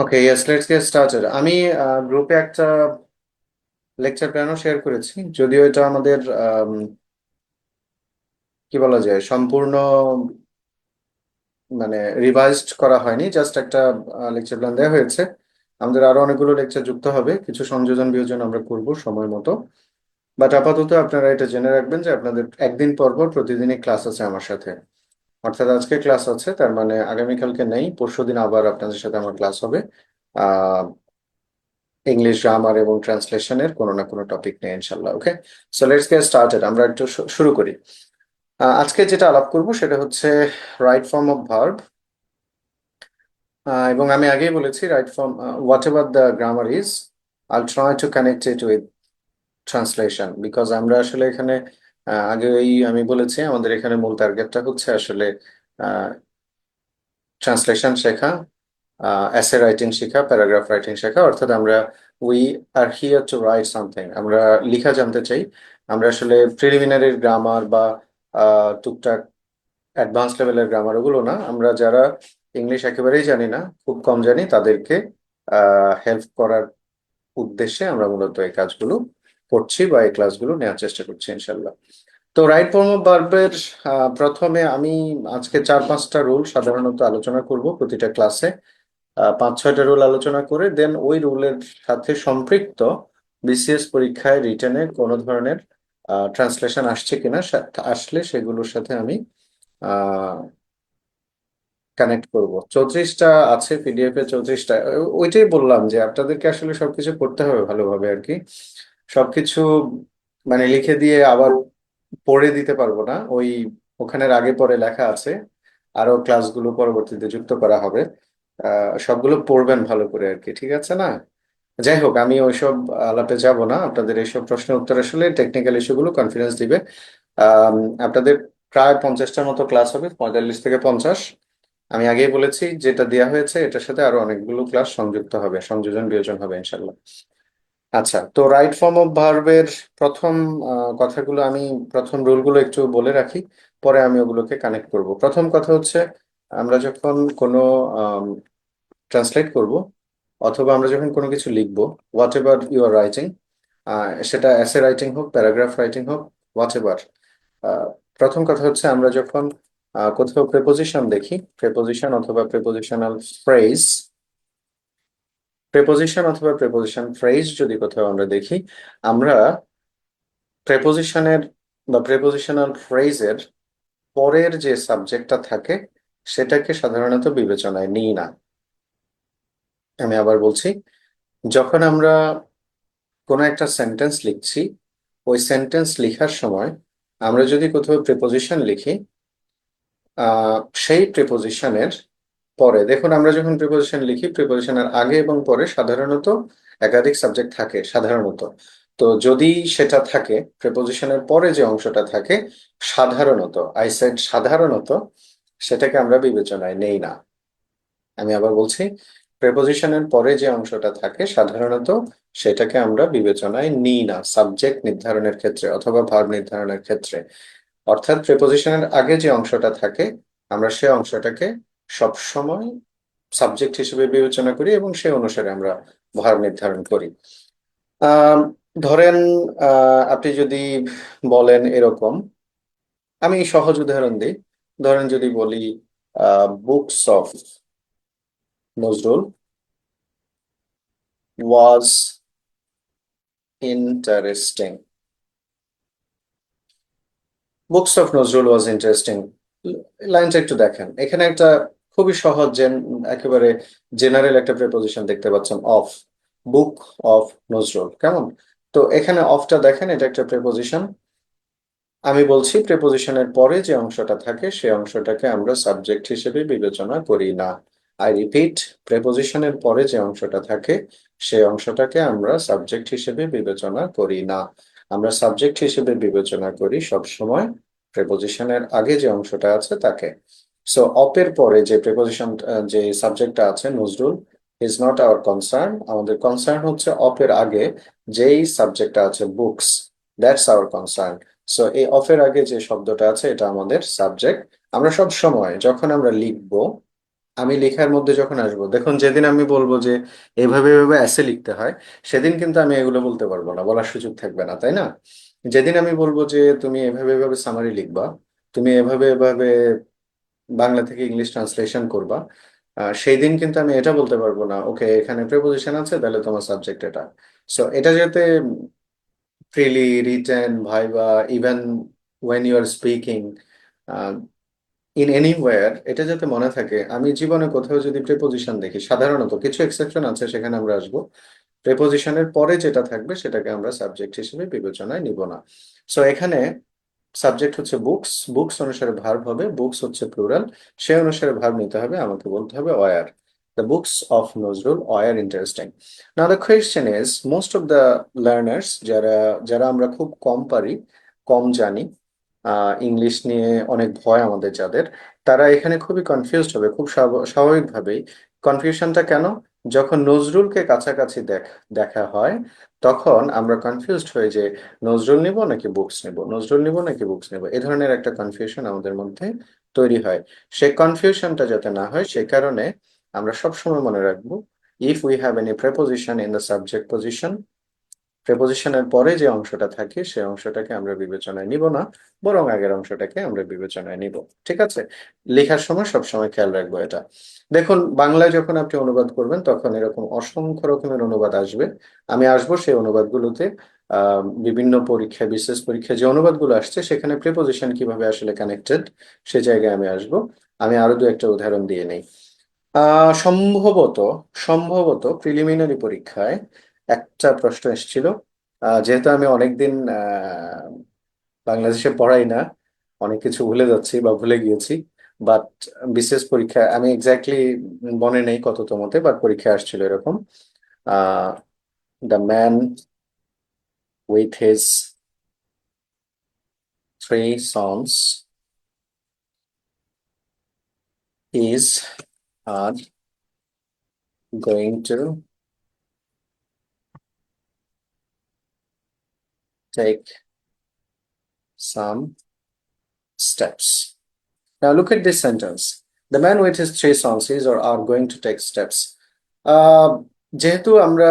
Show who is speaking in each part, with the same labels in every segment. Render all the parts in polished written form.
Speaker 1: Okay, yes, let's get started. আমি গ্রুপে একটা লেকচার প্ল্যানও শেয়ার করেছি, যদিও এটা আমাদের কি বলা যায় সম্পূর্ণ মানে রিভাইজড করা হয়নি, জাস্ট একটা লেকচার প্ল্যান দেওয়া হয়েছে। আমাদের আরো অনেকগুলো লেকচার যুক্ত হবে, কিছু সংযোজন বিয়োজন আমরা করব সময় মতো। বাট আপাতত আপনারা এটা জেনে রাখবেন যে আপনাদের একদিন পর পর প্রতিদিনই ক্লাস আছে আমার সাথে। অর্থাৎ আজকে ক্লাস আছে, তার মানে আগামীকালকে নেই, পরশুদিন আবার আপনাদের সাথে আমার ক্লাস হবে। আহ ইংলিশ গ্রামার এবং ট্রান্সলেশনের কোনো না কোনো টপিক নিয়ে ইনশাল্লাহ। ওকে, সো লেটস গেট স্টার্টেড। আমরা একটু শুরু করি। আজকে যেটা আলাপ করব সেটা হচ্ছে রাইট ফর্ম অফ ভার্ব। এবং আমি আগেই বলেছি right form, what ever the grammar is, আইল try to connect it with translation, because আমরা আসলে এখানে আগেই আমি বলেছি আমাদের এখানে মূল টার্গেটটা হচ্ছে আসলে ট্রান্সলেশন শেখা, এসে রাইটিং শেখা, প্যারাগ্রাফ রাইটিং শেখা। অর্থাৎ আমরা we are here two right something, আমরা লিখা জানতে চাই। আমরা আসলে প্রিলিমিনারি গ্রামার বা টুকটাক অ্যাডভান্স লেভেলের গ্রামার ওগুলো না, আমরা যারা ইংলিশ একেবারেই জানি না, খুব কম জানি, তাদেরকে হেল্প করার উদ্দেশ্যে আমরা মূলত এই কাজগুলো করছি বা এই ক্লাসগুলো নেওয়ার চেষ্টা করছি ইনশাল্লাহ। তো রাইট ফর্ম অফ ভার্বের প্রথমে আমি আজকে 4-5টা রুল সাধারণত আলোচনা করব প্রতিটা ক্লাসে। 5-6টা রুল আলোচনা করে দেন ওই রুলের সাথে সম্পৃক্ত বিসিএস পরীক্ষায় রিটেনে কোনো ধরনের ট্রান্সলেশন আসছে কিনা, আসলে সেগুলোর সাথে আমি কানেক্ট করব। 34টা আছে পিডিএফ এ, 34টা। ওইটাই বললাম যে আপনাদেরকে আসলে সবকিছু করতে হবে ভালোভাবে আর কি। সবকিছু মানে লিখে দিয়ে আবার পড়ে দিতে পারবো না, ওই ওখানের আগে পরে লেখা আছে, আরো ক্লাসগুলো পরবর্তীতে যুক্ত করা হবে। সবগুলো পড়বেন ভালো করে আর কি, ঠিক আছে না? যাই হোক, আমি ওইসব আলাপে যাব না। আপনাদের এইসব প্রশ্নের উত্তর আসলে টেকনিক্যাল ইস্যুগুলো কনফিডেন্স দিবে। আম, আপনাদের প্রায় 50টার মতো ক্লাস হবে, 45 থেকে 50। আমি আগেই বলেছি যেটা দেওয়া হয়েছে এটার সাথে আরো অনেকগুলো ক্লাস সংযুক্ত হবে, সংযোজন বিয়োজন হবে ইনশাল্লাহ। আচ্ছা, তো রাইট ফর্ম অফ ভার্বের প্রথম কথাগুলো আমি, প্রথম রুলগুলো একটু বলে রাখি, পরে আমি ওগুলোকে কানেক্ট করব। প্রথম কথা হচ্ছে আমরা যখন কোনো ট্রান্সলেট করব অথবা আমরা যখন কোনো কিছু লিখবো, whatever you are writing, সেটা এসে রাইটিং হোক, প্যারাগ্রাফ রাইটিং হোক, হোয়াট এভার, প্রথম কথা হচ্ছে আমরা যখন কোথাও প্রেপোজিশন দেখি, প্রেপোজিশন অথবা প্রেপোজিশনাল ফ্রেজ, প্রেপোজিশন অথবা প্রেপোজিশন ফ্রেজ যদি কোথাও আমরা দেখি, আমরা প্রেপোজিশনের বা প্রেপোজিশনাল ফ্রেজের পরের যে সাবজেক্টটা থাকে সেটাকে সাধারণত বিবেচনায় নিই না। আমি আবার বলছি, যখন আমরা কোনো একটা সেন্টেন্স লিখছি, ওই সেন্টেন্স লেখার সময় আমরা যদি কোথাও প্রেপোজিশন লিখি, আহ সেই প্রিপোজিশনের পরে, দেখুন আমরা যখন প্রিপোজিশন লিখি প্রিপোজিশনের আগে এবং পরে সাধারণত একাধিক সাবজেক্ট থাকে সাধারণত। তো যদি সেটা থাকে, প্রিপোজিশনের পরে যে অংশটা থাকে, সাধারণত, আই সেড সাধারণত, সেটাকে আমরা বিবেচনায় নেই না। আমি আবার বলছি, প্রেপোজিশনের পরে যে অংশটা থাকে সাধারণত সেটাকে আমরা বিবেচনায় নিই না সাবজেক্ট নির্ধারণের ক্ষেত্রে অথবা ভার্ব নির্ধারণের ক্ষেত্রে। অর্থাৎ প্রেপোজিশনের আগে যে অংশটা থাকে, আমরা সে অংশটাকে সবসময় সাবজেক্ট হিসেবে বিবেচনা করি এবং সে অনুসারে আমরা ভার নির্ধারণ করি। আহ ধরেন আপনি যদি বলেন এরকম, আমি সহজ উদাহরণ দিই। ধরেন যদি বলি books of Nazrul was interesting, books of Nazrul was interesting. লাইনটা একটু দেখেন, এখানে একটা খুবই সহজ একেবারে জেনারেল একটা প্রেপোজিশন দেখতে পাচ্ছেন, অফ, বুক অফ নজরুল, কেমন? তো এখানে অফটা দেখেন, এটা একটা প্রেপোজিশন। আমি বলছি প্রেপোজিশনের পরে যে অংশটা থাকে সে অংশটাকে আমরা সাবজেক্ট হিসেবে বিবেচনা করি না। আই রিপিট, প্রেপোজিশনের পরে যে অংশটা থাকে সে অংশটাকে আমরা সাবজেক্ট হিসেবে বিবেচনা করি না। আমরা সাবজেক্ট হিসেবে বিবেচনা করি সবসময় প্রেপোজিশনের আগে যে অংশটা আছে তাকে। সো অপের পরে যে প্রেপোজিশন, যে সাবজেক্টটা আছে Nazrul, is not our concern. আমাদের কনসার্ন হচ্ছে অপের আগে যেই সাবজেক্টটা আছে books, that's our concern. So এই অফের আগে যে শব্দটা আছে এটা আমাদের সাবজেক্ট। আমরা সব সময় যখন আমরা লিখবো আমি লেখার মধ্যে যখন আসবো, দেখুন যেদিন আমি বলবো যে এভাবে এভাবে এসে লিখতে হয়, সেদিন কিন্তু আমি এগুলো বলতে পারবো না, বলার সুযোগ থাকবে না, তাই না? যেদিন আমি বলবো যে তুমি এভাবে এভাবে সামারি লিখবা, তুমি এভাবে এভাবে বাংলা থেকে ইংলিশ ট্রান্সলেশন করবা, সেই দিন কিন্তু আমি এটা বলতে পারবো না, ওকে এখানে প্রিপোজিশন আছে তাহলে তোমার সাবজেক্ট এটা। সো এটা যাতে freely written viva, even when you are speaking in anyway, এটা যাতে মনে থাকে। আমি জীবনে কোথাও যদি প্রিপোজিশন দেখি, সাধারণত কিছু এক্সেপশন আছে, সেখানে আমরা আসবো, প্রিপোজিশনের পরে যেটা থাকবে সেটাকে আমরা সাবজেক্ট হিসেবে বিবেচনায় নিব না। সো এখানে সাবজেক্ট হচ্ছে বুকস, বুকস অনুসারে ভার্ব হবে, বুকস হচ্ছে প্লুরাল, সে অনুসারে ভার্ব নিতে হবে, আমাকে বলতে হবে were. The books of Nazrul were interesting. Now the question is, most of the learners, যারা যারা আমরা খুব কম পারি, কম জানি, ইংলিশ নিয়ে অনেক ভয় আমাদের যাদের, তারা এখানে খুবই কনফিউজড হবে, খুব স্বাভাবিকভাবেই। কনফিউশনটা কেন? যখন নজরুলকে কাছাকাছি দেখা হয়, তখন আমরা কনফিউজড হই যে নজরুল নিব নাকি বুকস নিব, নজরুল নিব নাকি বুকস নিব, এ ধরনের একটা কনফিউশন আমাদের মধ্যে তৈরি হয়। সেই কনফিউশনটা যাতে না হয়, সে কারণে আমরা সবসময় মনে রাখবো, if we have any preposition in the subject position, প্রেপোজিশনের পরে যে অংশটা থাকে সেই অংশটাকে আমরা বিবেচনায় নিব না, বরং আগের অংশটাকে আমরা বিবেচনায় নিব। ঠিক আছে? লেখার সময় সবসময় খেয়াল রাখবো এটা। দেখুন, বাংলায় যখন আপনি অনুবাদ করবেন তখন এরকম অসংখ্য রকমের অনুবাদ আসবে। আমি আসবো সেই অনুবাদগুলোতে, বিভিন্ন পরীক্ষায়, বিশেষ পরীক্ষায় যে অনুবাদগুলো আসছে সেখানে প্রিপোজিশন কিভাবে আসলে কানেক্টেড, সে জায়গায় আমি আসবো। আমি আরো দু একটা উদাহরণ দিয়ে নেই। সম্ভবত সম্ভবত প্রিলিমিনারি পরীক্ষায় একটা প্রশ্ন এসেছিল। যেহেতু আমি অনেকদিন বাংলাদেশে পড়াই না, অনেক কিছু ভুলে যাচ্ছি বা ভুলে গিয়েছি, বাট বিশেষ পরীক্ষা আমি এক্স্যাক্টলি মনে নেই কততমতে, বাট পরীক্ষা আসছিল এরকম, the man with his three sons is are going to take some steps. Now look at this sentence. The man with his three sons is or are going to take steps. আহ, যেহেতু আমরা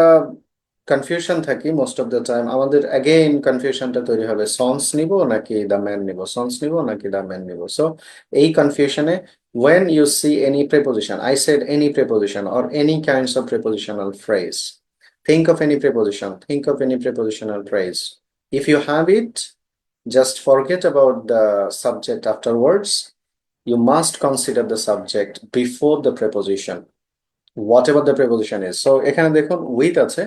Speaker 1: confusion থাকি most of the time, আমাদের again কনফিউশনটা তৈরি হবে, sons নিব নাকি the man নিব, sons নিব নাকি দ্য ম্যান নিব। সো এই কনফিউশনে, when you see any preposition, I said any preposition or any kinds of prepositional phrase, think of any preposition, think of any prepositional phrase. If you have it, just forget about the subject afterwards. You must consider the subject before the preposition, whatever the preposition is. So এখানে দেখুন with আছে,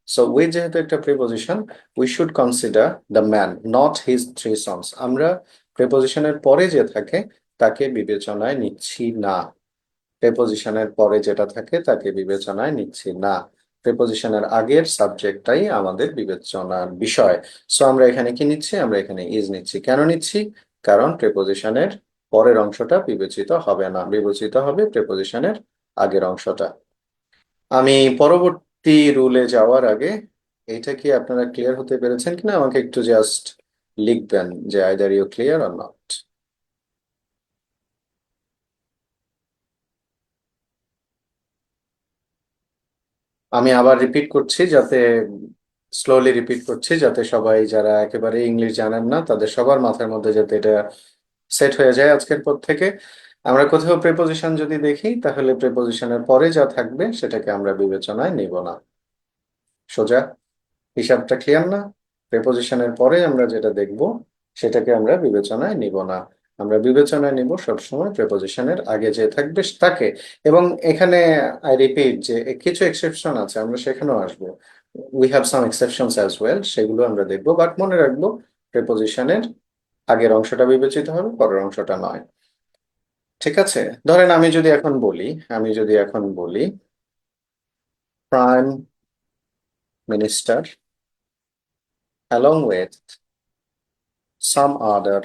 Speaker 1: so with যেহেতু একটা preposition, we should consider the man, not his three sons. আমরা prepositionের পরে যে থাকে তাকে বিবেচনায় নিচ্ছি না, প্রেপোজিশনের পরে যেটা থাকে তাকে বিবেচনায় নিচ্ছি না, প্রেপোজিশনের আগের সাবজেক্টটাই আমাদের বিবেচনার বিষয়। সো আমরা এখানে কি নিচ্ছি? আমরা এখানে ইজ নিচ্ছি। কেন নিচ্ছি? কারণ প্রেপোজিশনের পরের অংশটা বিবেচিত হবে না, বিবেচিত হবে প্রেপোজিশনের আগের অংশটা। আমি পরবর্তী রুলে যাওয়ার আগে, এটা কি আপনারা ক্লিয়ার হতে পেরেছেন কিনা আমাকে একটু জাস্ট লিখবেন যে either you clear or not. আমি আবার রিপিট করছি, যাতে স্লোলি রিপিট করছি, যাতে সবাই যারা একেবারে ইংলিশ জানেন না তাদের সবার মাথার মধ্যে যাতে এটা সেট হয়ে যায় আজকের পর থেকে। আমরা কোথাও প্রেপোজিশন যদি দেখি, তাহলে প্রেপোজিশনের পরে যা থাকবে সেটাকে আমরা বিবেচনায় নিব না। সোজা হিসাবটা ক্লিয়ার না? প্রেপোজিশনের পরে আমরা যেটা দেখব সেটাকে আমরা বিবেচনায় নিব না, আমরা বিবেচনায় নিব সবসময় প্রেপোজিশনের আগে যে থাকবে তাকে। এবং এখানে আই রিপিট যে কিছু এক্সেপশন আছে, আমরা সেখানেও আসবো, we have some exceptions as well, সেগুলো আমরা দেখবো, বাট মনে রাখবো প্রেপোজিশনের আগের অংশটা বিবেচিত হবে, পরের অংশটা নয়। ঠিক আছে? ধরেন আমি যদি এখন বলি prime minister along with some other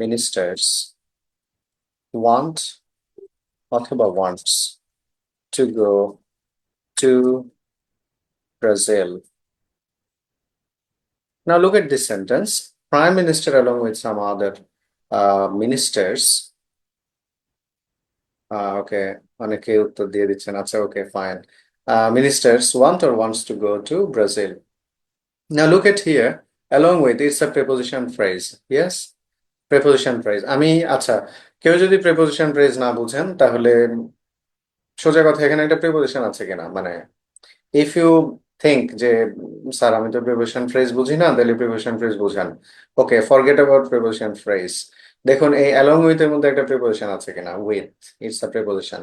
Speaker 1: ministers want অথবা wants to go to Brazil. Now look at this sentence. Prime Minister along with some other ministers ওকে, অনেকে উত্তর দিয়ে দিচ্ছেন। আচ্ছা, ওকে, fine. Ministers want or wants to go to Brazil. Now look at here, along with it's a preposition phrase. Yes, preposition phrase. আচ্ছা, কেউ যদি preposition phrase না বুঝেন তাহলে সোজা কথা এখানে একটা preposition আছে কিনা, মানে ইফ ইউ থিঙ্ক যে স্যার আমি তো প্রিপোজিশন ফ্রেজ বুঝি না, তাহলে প্রিপোজিশন ফ্রেজ বুঝান। ওকে, ফরগেট অ্যাবাউট প্রিপোজিশন ফ্রেজ। দেখুন এই অ্যালং উইথ এর মধ্যে একটা প্রিপোজিশন আছে কিনা, উইথ, ইটস আ প্রিপোজিশন।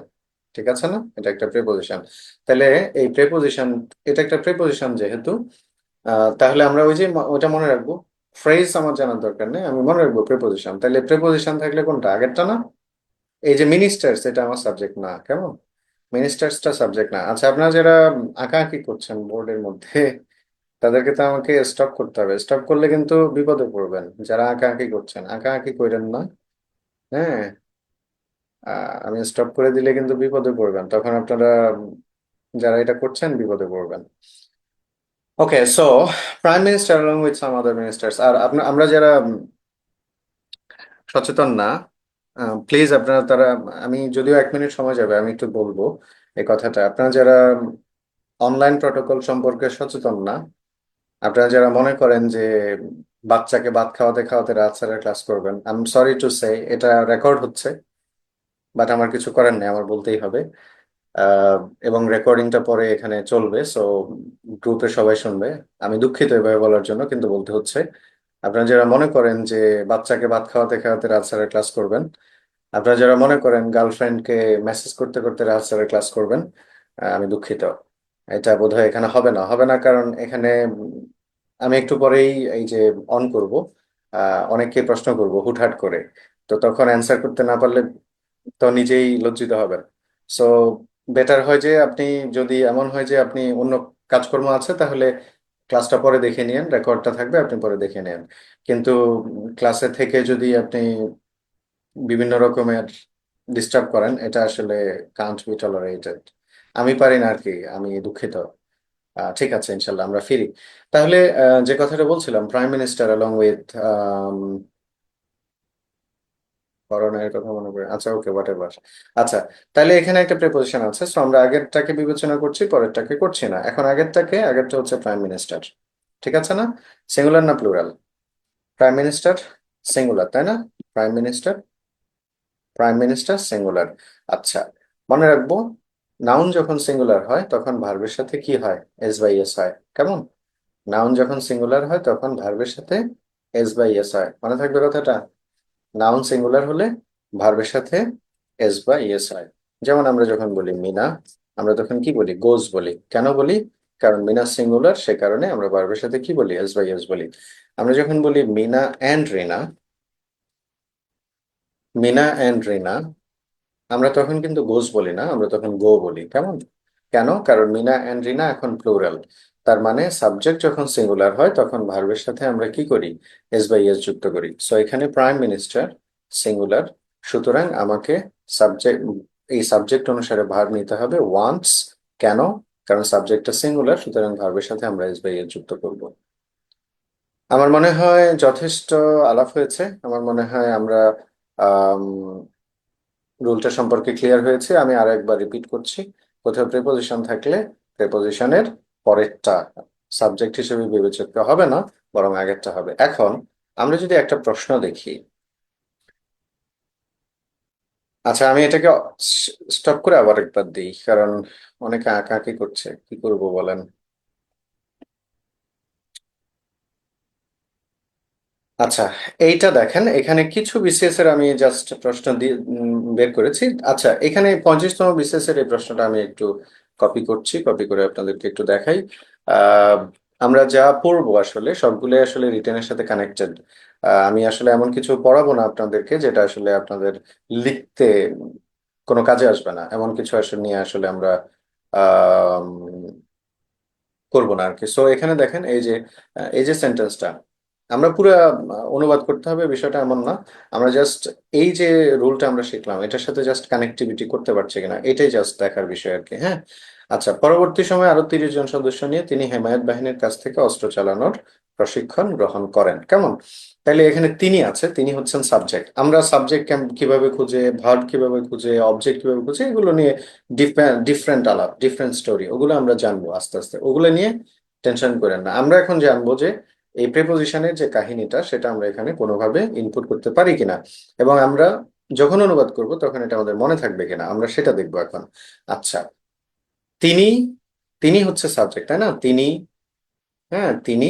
Speaker 1: ঠিক আছে না, এটা একটা প্রিপোজিশন। তাহলে এই প্রিপোজিশন, এটা একটা প্রিপোজিশন যেহেতু, তাহলে আমরা ওই যে ওটা মনে রাখবো। ফ্রেজ আমার জানার দরকার নেই, আমি মনে রাখবো প্রিপোজিশন। তাহলে প্রিপোজিশন থাকলে কোনটা, আগেরটা না? এই যে মিনিস্টার্স, এটা আমার সাবজেক্ট না, কেমন? মিনিস্টার্সটা সাবজেক্ট না। আচ্ছা, আপনারা যারা আঁকাআঁকি করছেন বোর্ডের মধ্যে, তাদেরকে তো আমাকে স্টপ করতে হবে। স্টপ করলে কিন্তু বিপদে পড়বেন। যারা আঁকাআঁকি করছেন, আঁকাআঁকি করেন না। হ্যাঁ, আমি স্টপ করে দিলে কিন্তু বিপদে পড়বেন, তখন আপনারা যারা এটা করছেন বিপদে পড়বেন। Okay, so prime minister along with some other ministers। আর আমরা যারা সচেতন না, প্লিজ আপনারা তারা, আমি যদিও 1 মিনিট সময় যাবে, আমি একটু বলবো এই কথাটা। আপনারা যারা অনলাইন প্রটোকল সম্পর্কে সচেতন না, আপনারা যারা মনে করেন যে বাচ্চাকে ভাত খাওয়াতে খাওয়াতে রাত সারা ক্লাস করবেন, I am sorry to say, এটা রেকর্ড হচ্ছে, বাট আমার কিছু করার নেই, আমার বলতেই হবে। আহ, এবং রেকর্ডিংটা পরে এখানে চলবে, সো গ্রুপে সবাই শুনবে। আমি দুঃখিত এভাবে বলার জন্য, কিন্তু বলতে হচ্ছে। আপনারা যারা মনে করেন যে বাচ্চাকে ভাত খাওয়াতে খাওয়াতে রাত সারা ক্লাস করবেন, আপনারা যারা মনে করেন গার্লফ্রেন্ডকে মেসেজ করতে করতে রাত সারা ক্লাস করবেন, আমি দুঃখিত। এটা বোধহয় এখানে হবে না, হবে না, কারণ এখানে আমি একটু পরেই এই যে অন করব, অনেককে প্রশ্ন করব হুটহাট করে। তো তখন অ্যান্সার করতে না পারলে তো নিজেই লজ্জিত হবেন। সো বেটার হয় যে আপনি, যদি এমন হয় যে আপনি অন্য কাজকর্ম আছে, তাহলে ক্লাসটা পরে দেখে নিন, রেকর্ডটা থাকবে, আপনি পরে দেখে নিন। কিন্তু ক্লাসে থেকে যদি আপনি বিভিন্ন রকমের ডিস্টার্ব করেন, এটা আসলে কান্ট বি টলারেটেড। আমি পারি না আর কি, আমি দুঃখিত। ঠিক আছে, ইনশাল্লাহ আমরা ফিরি। তাহলে যে কথাটা বলছিলাম, প্রাইম মিনিস্টার অ্যালং উইথ করোনার কথা মনে পড়ে। আচ্ছা, ওকে, হোয়াট এভার। আচ্ছা, তাহলে এখানে একটা প্রেপোজিশন আছে, সো আমরা আগেরটাকে বিবেচনা করছি, পরেরটাকে করছি না। এখন আগেরটা হচ্ছে প্রাইম মিনিস্টার। ঠিক আছে না? সিঙ্গুলার না প্লুরাল? প্রাইম মিনিস্টার সিঙ্গুলার, তাই না? Prime minister, singular. আচ্ছা, মনে রাখবো, নাউন যখন সিঙ্গুলার হয় তখন ভার্বের সাথে কি হয়, এস বাই এস হয়, কেমন? নাউন যখন সিঙ্গুলার হয় তখন ভার্বের সাথে এস বাই এস হয়, মনে থাকবে কথাটা। নাউন সিঙ্গুলার হলে ভার্বের সাথে এস বা ইএস হয়। যেমন আমরা যখন বলি মিনা, আমরা তখন কি বলি, গোজ বলি। কেন বলি? কারণ মিনা সিঙ্গুলার, সে কারণে আমরা ভার্বের সাথে কি বলি, এস বাই এস বলি। আমরা যখন বলি মিনা অ্যান্ড রিনা, আমরা তখন কিন্তু গোজ বলি না, আমরা তখন গো বলি, কেমন? কেন? কারণ মিনা অ্যান্ড রিনা এখন প্লুরাল। তার মানে সাবজেক্ট যখন সিঙ্গুলার হয় তখন ভার্বের সাথে আমরা কি করি, এস বাই এস যুক্ত করি। সো এখানে প্রাইম মিনিস্টার সিঙ্গুলার, সুতরাং আমাকে সাবজেক্ট, এই সাবজেক্ট অনুসারে ভার্ব নিতে হবে ওয়ান্টস। কেন? কারণ সাবজেক্টটা সিঙ্গুলার, সুতরাং ভার্বের সাথে আমরা এস বাই এস যুক্ত করব। আমার মনে হয় যথেষ্ট আলাপ হয়েছে। আমার মনে হয় আমরা রুলটা সম্পর্কে ক্লিয়ার হয়েছে। আমি আরো একবার রিপিট করছি, কোথাও প্রিপোজিশন থাকলে প্রিপোজিশনের পরেরটা সাবজেক্ট হিসেবে বিবেচিত হবে না, বরং আগেরটা হবে। এখন আমরা যদি একটা প্রশ্ন দেখি, আচ্ছা আমি এটাকে স্টপ করে আবার একবার দিই, কারণ অনেকে আঁকাআঁকি করছে, কি করব বলেন। আচ্ছা, এইটা দেখেন, এখানে কিছু বিসিএস এর আমি জাস্ট প্রশ্ন দিয়ে বের করেছি। আচ্ছা, এখানে 35তম বিসিএস এর এই প্রশ্নটা আমি একটু কপি করছি, কপি করে আপনাদেরকে একটু দেখাই। আহ, আমরা যা পড়বো আসলে সবগুলো আসলে রিটেনের সাথে কানেক্টেড। আমি আসলে এমন কিছু পড়াবো না আপনাদেরকে যেটা আসলে আপনাদের লিখতে কোনো কাজে আসবে না, এমন কিছু আসলে নিয়ে আসলে আমরা আহ করবো না আর কি। সো এখানে দেখেন, এই যে সেন্টেন্সটা আমরা পুরো অনুবাদ করতে হবে, বিষয়টা এমন না। আমরা জাস্ট এই যে রুলটা আমরা শিখলাম, এটার সাথে জাস্ট কানেক্টিভিটি করতে পারছে কিনা, এটাই জাস্ট দেখার বিষয় আর কি। হ্যাঁ, আচ্ছা, পরবর্তী সময়ে আরো 30 জন সদস্য নিয়ে তিনি হেমায়ত বাহিনীর কাছ থেকে অস্ত্র চালানোর প্রশিক্ষণ গ্রহণ করেন, কেমন? তাহলে এখানে তিনি আছে, তিনি হচ্ছেন সাবজেক্ট। আমরা সাবজেক্ট কিভাবে খুঁজে, ভার্ব কিভাবে খুঁজে, অবজেক্ট কিভাবে খুঁজে, এগুলো নিয়ে ডিফারেন্ট আলাপ, ডিফারেন্ট স্টোরি, ওগুলো আমরা জানবো আস্তে আস্তে, ওগুলো নিয়ে টেনশন করেন না। আমরা এখন জানবো যে এই প্রিপোজিশনের যে কাহিনীটা সেটা আমরা এখানে কোনোভাবে ইনপুট করতে পারি কিনা, এবং আমরা যখন অনুবাদ করব তখন এটা আমাদের মনে থাকবে কিনা, আমরা সেটা দেখবো এখন। আচ্ছা, তিনি, তিনি হচ্ছে সাবজেক্ট, তাই না? তিনি, হ্যাঁ তিনি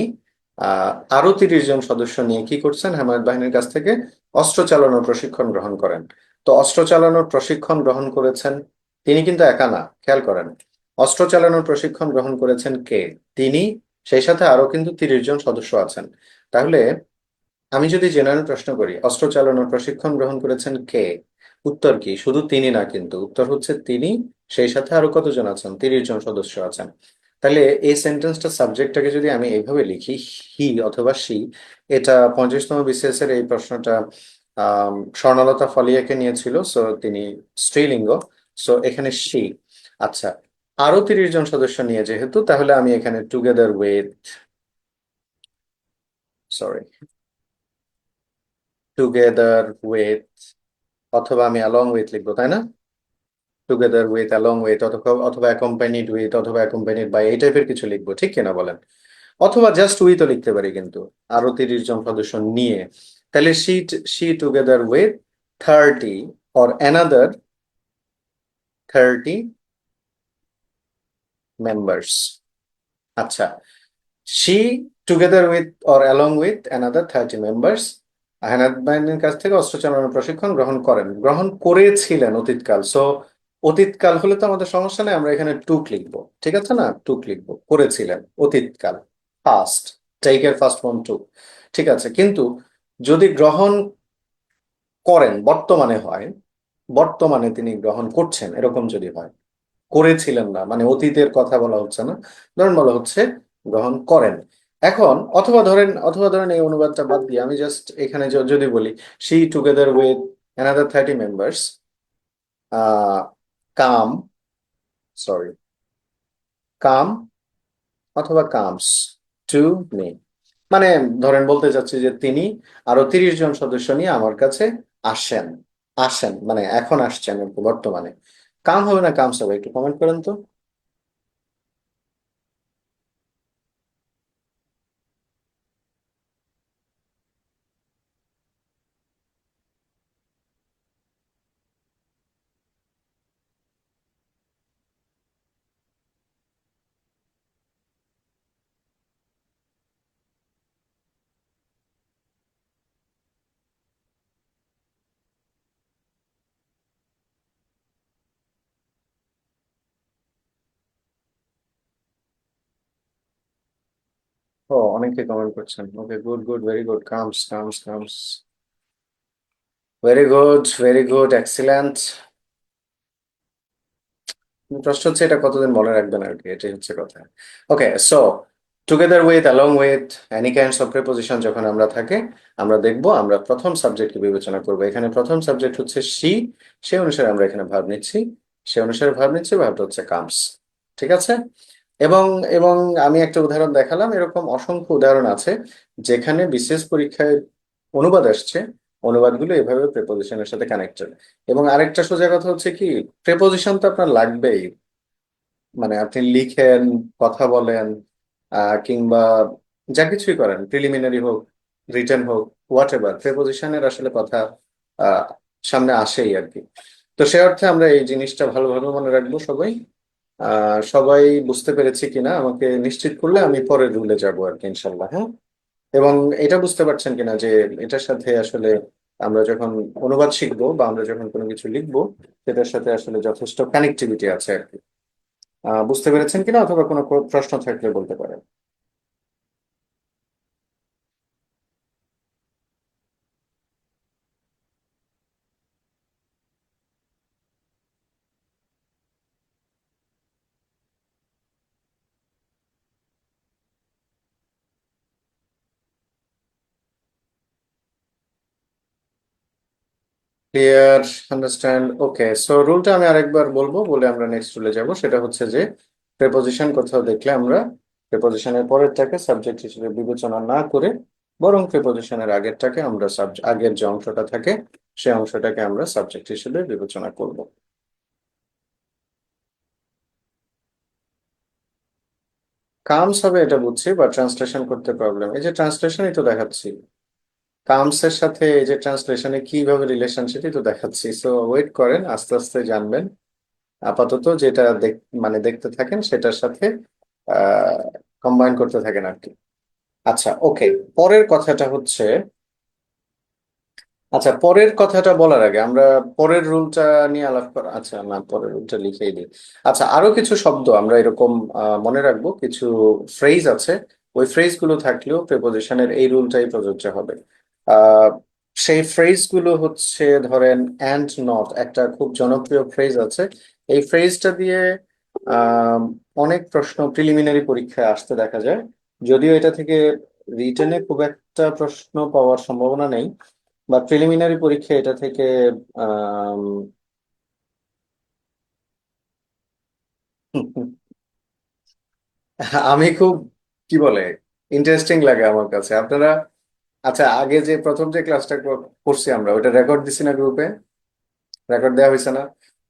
Speaker 1: আরো 30 জন সদস্য নিয়ে কি করছেন, হেমায়ত বাহিনীর কাছ থেকে অস্ত্র চালানোর প্রশিক্ষণ গ্রহণ করেন। তো অস্ত্র চালানোর প্রশিক্ষণ গ্রহণ করেছেন, তিনি কিন্তু একা না, খেয়াল করেন। অস্ত্র চালানোর প্রশিক্ষণ গ্রহণ করেছেন কে? তিনি, সেই সাথে আরো কিন্তু 30 জন সদস্য আছেন। তাহলে আমি যদি জেনারেল প্রশ্ন করি, অস্ত্র চালানোর প্রশিক্ষণ গ্রহণ করেছেন কে, উত্তর কি? শুধু তিনি না, কিন্তু উত্তর হচ্ছে তিনি, সেই সাথে আরো কতজন আছেন? 30 জন সদস্য আছেন। তাহলে এই সেন্টেন্সটা, সাবজেক্টটাকে যদি আমি এইভাবে লিখি, হি অথবা সি, এটা 35তম বিসিএস এর এই প্রশ্নটা স্বর্ণলতা ফলিয়াকে নিয়েছিল, সো তিনি স্ত্রীলিঙ্গ, সো এখানে সি। আচ্ছা, আরো 30 জন সদস্য নিয়ে যেহেতু, তাহলে আমি এখানে together with, sorry, together with, অথবা আমি অ্যালং উইথ লিখবো, তাই না? টুগেদার উইথ, অ্যালং উইথ, অথবা অথবা অ্যাকম্পানিড উইথ, অথবা অ্যাকম্পানিড বাই, এই টাইপের কিছু লিখবো, ঠিক কিনা বলেন? অথবা জাস্ট উইথও লিখতে পারি, কিন্তু আরো 30 জন সদস্য নিয়ে। তাহলে she together with 30 or another 30 members. আচ্ছা, she together with or along with another 30 members হেনাদ বাহিনীর কাছ থেকে অস্ত্র চালানোর প্রশিক্ষণ গ্রহণ করেন, গ্রহণ করেছিলেন অতীতকাল। সো অতীতকাল হলে তো আমাদের সমস্যা নেই, আমরা এখানে টুক লিখবো, ঠিক আছে না? টুক লিখবো, করেছিলেন অতীতকাল, ফার্স্ট, টেকের ফার্স্ট ফর্ম টু, ঠিক আছে। কিন্তু যদি গ্রহণ করেন বর্তমানে হয়, বর্তমানে তিনি গ্রহণ করছেন, এরকম যদি হয়, করেছিলেন না মানে অতীতের কথা বলা হচ্ছে না, ধরেন বলা হচ্ছে গ্রহণ করেন। এখন অথবা ধরেন এই অনুবাদটা বাদ দিয়ে আমি জাস্ট এখানে যদি বলি, she together with another 30 members come, sorry, come অথবা কামস টু মি, মানে ধরেন বলতে চাচ্ছি যে তিনি আরো 30 জন সদস্য নিয়ে আমার কাছে আসেন। আসেন মানে এখন আসছেন আর কি, বর্তমানে। কাম হবে না কামস হবে, একটু কমেন্ট করেন তো। ও, অনেকে কমেন্ট করছেন, okay, good good, very good, comes comes comes, very good, excellent. প্রশ্ন হচ্ছে এটা কতদিন মনে রাখবেন আর কি, এটাই হচ্ছে কথা। Okay, so together with, along with, any kinds of preposition যখন আমরা থাকে, আমরা দেখবো, আমরা প্রথম সাবজেক্টকে বিবেচনা করবো। এখানে প্রথম সাবজেক্ট হচ্ছে সি, সেই অনুসারে আমরা এখানে ভার্ব নিচ্ছি, সে অনুসারে ভার্ব নিচ্ছি, ভার্বটা হচ্ছে কামস, ঠিক আছে। এবং এবং আমি একটা উদাহরণ দেখালাম, এরকম অসংখ্য উদাহরণ আছে যেখানে বিশেষ পরীক্ষায় অনুবাদ আসছে, অনুবাদগুলো এভাবে প্রেপোজিশনের সাথে কানেক্টেড। এবং আরেকটা সোজা কথা হচ্ছে কি, প্রেপোজিশন তো আপনার লাগবেই, মানে আপনি লিখেন, কথা বলেন, কিংবা যা কিছুই করেন, প্রিলিমিনারি হোক, রিটেন হোক, হোয়াট এভার, প্রেপোজিশনের আসলে কথা আহ, সামনে আসেই আর কি। তো সে অর্থে আমরা এই জিনিসটা ভালোভাবে মনে রাখবো সবাই। সবাই বুঝতে পেরেছি কিনা আমাকে নিশ্চিত করলে আমি পরের রুলে যাবো আর কি, ইনশাল্লাহ, হ্যাঁ। এবং এটা বুঝতে পারছেন কিনা যে এটার সাথে আসলে আমরা যখন অনুবাদ শিখবো বা আমরা যখন কোনো কিছু লিখবো, সেটার সাথে আসলে যথেষ্ট কানেক্টিভিটি আছে আর কি। বুঝতে পেরেছেন কিনা, অথবা কোনো প্রশ্ন থাকলে বলতে পারেন। ক্লিয়ার, আন্ডারস্ট্যান্ড, ওকে। সো রুলটা আমি আরেকবার বলবো, বলে আমরা নেক্সট রুলে যাব। সেটা হচ্ছে যে প্রেপোজিশন কোথাও দেখলে আমরা প্রেপোজিশনের পরেরটাকে সাবজেক্ট হিসেবে বিবেচনা না করে বরং প্রিপোজিশনের আগেরটাকে আমরা আগের যে অংশটা থাকে সেই অংশটাকে আমরা সাবজেক্ট হিসেবে বিবেচনা করব। কামস হবে এটা বুঝছি, বা ট্রান্সলেশন করতে প্রবলেম, এই যে ট্রান্সলেশনই তো দেখাচ্ছি। কামস এর সাথে এই যে ট্রান্সলেশনে কিভাবে রিলেশন সেটাই তো দেখাচ্ছি। সো ওয়েট করেন, আস্তে আস্তে জানবেন। আপাতত যেটা মানে দেখতে থাকেন সেটার সাথে আহ কম্বাইন করতে থাকেন আর কি। আচ্ছা, ওকে। পরের কথাটা হচ্ছে, আচ্ছা পরের কথাটা বলার আগে আমরা পরের রুলটা নিয়ে আলাপ করা, আচ্ছা না পরের রুলটা লিখেই দিই। আচ্ছা, আরো কিছু শব্দ আমরা এরকম মনে রাখবো, কিছু ফ্রেজ আছে। ওই ফ্রেজ গুলো থাকলেও প্রিপোজিশনের এই রুলটাই প্রযোজ্য হবে। আহ সেই ফ্রেজ গুলো হচ্ছে, ধরেন অ্যান্ড নট একটা খুব জনপ্রিয় ফ্রেজ আছে। এই ফ্রেজটা দিয়ে আহ অনেক প্রশ্ন প্রিলিমিনারি পরীক্ষায় আসতে দেখা যায়। যদিও এটা থেকে রিটেনে খুব একটা প্রশ্ন পাওয়ার সম্ভাবনা নেই, বা প্রিলিমিনারি পরীক্ষা এটা থেকে আম, আমি খুব, কি বলে, ইন্টারেস্টিং লাগে আমার কাছে আপনারা। আচ্ছা, আগে যে প্রথম যে ক্লাসটা করছি আমরা, ওটা রেকর্ড দিছি না গ্রুপে? রেকর্ড দেওয়া হয়েছে না?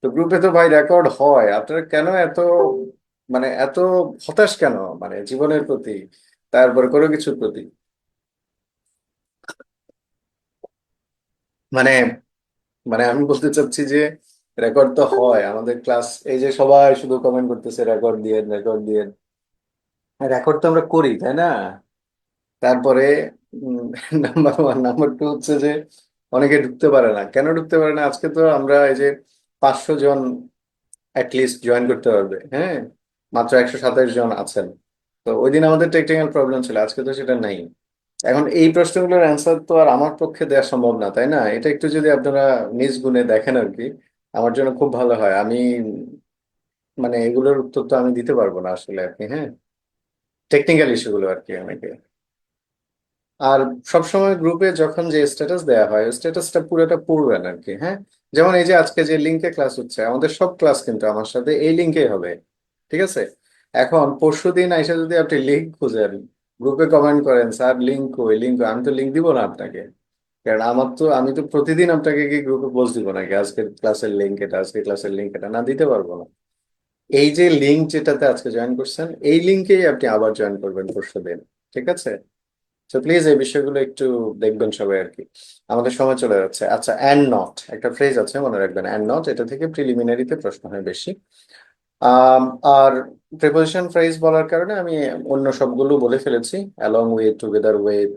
Speaker 1: তো গ্রুপে তো ভাই রেকর্ড হয়, আপনারা কেন এত, মানে এত হতাশ কেন, মানে জীবনের প্রতি, তারপরে কোনো কিছুর প্রতি? মানে মানে আমি বলতে চাচ্ছি যে রেকর্ড তো হয় আমাদের ক্লাস, এই যে সবাই শুধু কমেন্ট করতেছে রেকর্ড দিয়ে রেকর্ড দিয়ে, রেকর্ড তো আমরা করি তাই না? তারপরে নাম্বার ওয়ান, নাম্বার টু হচ্ছে যে অনেকে ঢুকতে পারে না। কেন ঢুকতে পারে না? আজকে তো আমরা এই যে 500 জন অ্যাটলিস্ট জয়েন করতে পারবে, হ্যাঁ, মাত্র 127 জন আছেন। তো ওই দিন আমাদের টেকনিক্যাল প্রবলেম ছিল, আজকে তো সেটা নাই। এখন এই প্রশ্নগুলোর অ্যান্সার তো আর আমার পক্ষে দেওয়া সম্ভব না, তাই না? এটা একটু যদি আপনারা নিজ গুণে দেখেন আর কি, আমার জন্য খুব ভালো হয়। আমি মানে এগুলোর উত্তর তো আমি দিতে পারবো না আসলে আর কি, হ্যাঁ, টেকনিক্যাল ইস্যুগুলো আর কি অনেকে। আর সবসময় গ্রুপে যখন যে স্ট্যাটাস দেওয়া হয়, স্ট্যাটাসটা পুরোটা পড়বেন আর কি, হ্যাঁ। যেমন এই যে আজকে যে লিঙ্কে ক্লাস হচ্ছে, আমাদের সব ক্লাস কিন্তু আমার সাথে এই লিঙ্কেই হবে, ঠিক আছে? এখন পরশুদিন আইসা যদি আপনি লিঙ্ক খুঁজেন, গ্রুপে কমেন্ট করেন স্যার লিঙ্ক কই, লিঙ্ক, আমি তো লিঙ্ক দিব না আপনাকে। কারণ আমি তো প্রতিদিন আপনাকে কি গ্রুপে পোস্ট দিব নাকি আজকের ক্লাসের লিঙ্ক এটা, আজকের ক্লাসের লিঙ্ক এটা, না, দিতে পারবো না। এই যে লিঙ্ক যেটাতে আজকে জয়েন করছেন, এই লিঙ্কেই আপনি আবার জয়েন করবেন পরশুদিন, ঠিক আছে? তো প্লিজ এই বিষয়গুলো একটু দেখবেন সবাই আর কি। আমাদের সময় চলে যাচ্ছে। আচ্ছা, অ্যান্ড নট একটা ফ্রেজ আছে, মনে রাখবেন, অ্যান্ড নট এটা থেকে প্রিলিমিনারিতে প্রশ্ন হয় বেশি। আম, আর প্রিপোজিশন ফ্রেজ বলার কারণে আমি অন্য সবগুলো বলে ফেলেছি, along with, together with,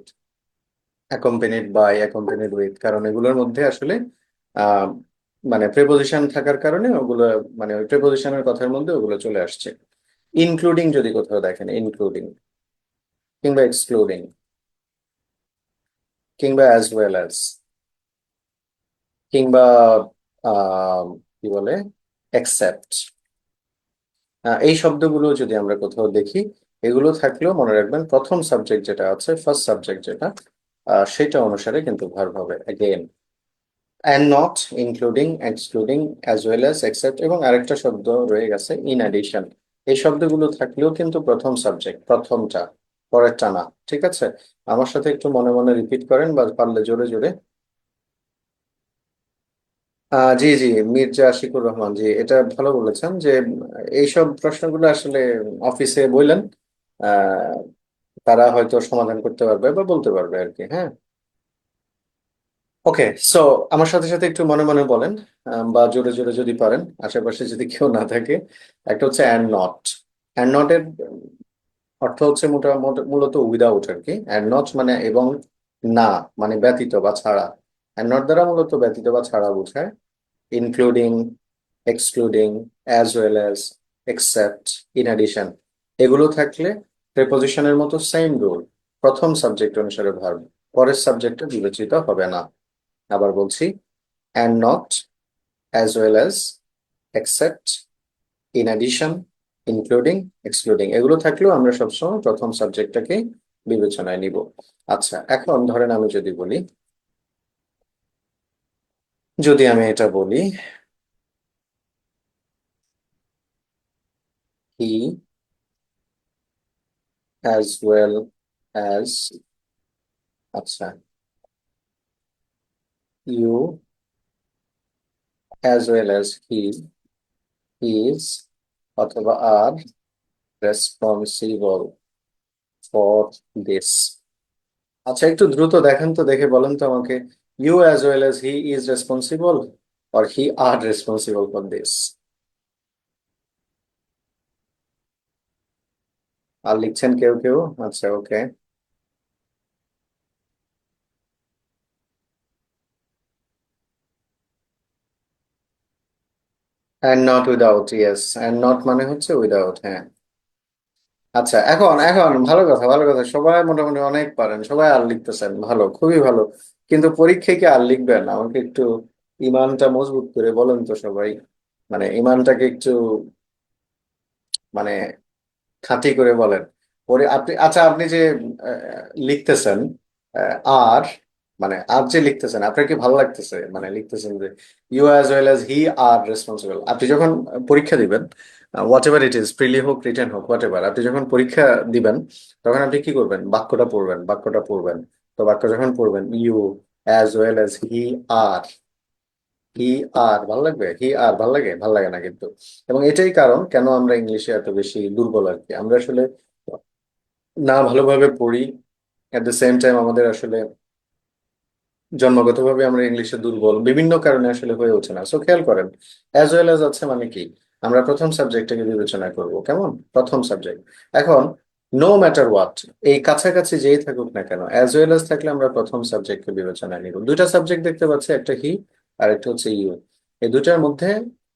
Speaker 1: accompanied by, accompanied with, কারণ এগুলোর মধ্যে আসলে আহ মানে প্রিপোজিশন থাকার কারণে ওগুলো, মানে ওই প্রিপোজিশনের কথার মধ্যে ওগুলো চলে আসছে। ইনক্লুডিং যদি কোথাও দেখেন, ইনক্লুডিং কিংবা এক্সক্লুডিং কিংবা অ্যাজ ওয়েল অ্যাজ কিংবা আহ, কি বলে, অ্যাকসেপ্ট, এই শব্দগুলো যদি আমরা কোথাও দেখি, এগুলো থাকলেও মনে রাখবেন প্রথম সাবজেক্ট যেটা আছে, ফার্স্ট সাবজেক্ট যেটা, সেটা অনুসারে কিন্তু ভার্ব হবে again. And not, including, excluding, as well as, except, এবং আরেকটা শব্দ রয়ে গেছে ইন অ্যাডিশন। এই শব্দগুলো থাকলেও কিন্তু প্রথম সাবজেক্ট, প্রথমটা, পরেরটা না, ঠিক আছে? আমার সাথে একটু মনে মনে রিপিট করেন, বা পারলে জোরে জোরে। জি জি, মির্জা আশিকুর রহমান জি, এটা ভালো বলেছেন যে এইসব প্রশ্নগুলো আসলে অফিসে বললেন, আহ, তারা হয়তো সমাধান করতে পারবে বা বলতে পারবে আর কি, হ্যাঁ। ওকে, সো আমার সাথে সাথে একটু মনে মনে বলেন, বা জোরে জোরে যদি পারেন, আশেপাশে যদি কেউ না থাকে। একটা হচ্ছে অ্যান্ড নট। অ্যান্ড নট এর অর্থ হচ্ছে মূলত উইদাউট আর কি। অ্যান্ড নট মানে এবং, না মানে ব্যতীত বা ছাড়া। অ্যান্ড নট দ্বারা মূলত ব্যতীত বা ছাড়া বোঝায়। Including, excluding, as well as, except, in addition, এগুলো থাকলে প্রেপোজিশনের মতো সেম রুল, প্রথম সাবজেক্ট অনুসারে ভার্ব, পরের সাবজেক্টে বিবেচিত হবে না। আবার বলছি, and not, as well as, except, in addition, including, excluding, এগুলো থাকলেও আমরা সবসময় প্রথম সাবজেক্টটাকে বিবেচনায় নিব। আচ্ছা, এখন ধরেন আমি যদি বলি, যদি আমি এটা বলি, হি as well as আচ্ছা, you as well as he is অথবা আর রেসপন্সিবল ফর দিস। আচ্ছা, একটু দ্রুত দেখেন তো, দেখে বলেন তো আমাকে, you as well as he is responsible or he are responsible for this। আর লিখছেন কেউ কেউ? আচ্ছা, ওকে। and not without, yes, and not মানে হচ্ছে উইদাউট, হ্যাঁ। আচ্ছা, এখন এখন ভালো কথা, ভালো কথা, সবাই মোটামুটি অনেক পারেন, সবাই আর লিখতেছেন, ভালো, খুবই ভালো। কিন্তু পরীক্ষায় কি আর লিখবেন? আমাকে একটু ইমানটা মজবুত করে বলেন তো সবাই, মানে ইমানটাকে একটু, মানে খাঁটি করে বলেন। পরে আপনি, আচ্ছা, আপনি যে লিখতেছেন আর, মানে আর যে লিখতেছেন, আপনার কি ভালো লাগতেছে? মানে লিখতেছেন যে you as well as he are responsible. আপনি যখন পরীক্ষা দিবেন, whatever it is, prelim হোক রিটেন হোক, হোয়াট এভার, আপনি যখন পরীক্ষা দিবেন তখন আপনি কি করবেন? বাক্যটা পড়বেন, বাক্যটা পড়বেন। তো বাক্য যখন পড়বেন, you as well as he are, he are ভালো লাগবে, হি আর ভালো লাগে? ভালো লাগে না কিন্তু। এবং এটাই কারণ কেন আমরা ইংলিশে এত বেশি দুর্বল আর কি। আমরা আসলে না ভালোভাবে পড়ি, এট দ্য সেম টাইম আমাদের আসলে জন্মগতভাবে আমরা ইংলিশে দুর্বল, বিভিন্ন কারণে আসলে হয়ে ওঠে না। সো খেয়াল করেন, অ্যাজ ওয়েল অ্যাজ আছে মানে কি, আমরা প্রথম সাবজেক্টটাকে বিবেচনা করব, কেমন? প্রথম সাবজেক্ট। এখন নো ম্যাটার হোয়াট, এই কাছাকাছি যেই থাকুক না কেন, অ্যাজ ওয়েল অ্যাজ থাকলে আমরা প্রথম সাবজেক্টকে বিবেচনায় নিব। দুইটা সাবজেক্ট দেখতে পাচ্ছি, একটা হি আর একটা হচ্ছে ইউ। এই দুটার মধ্যে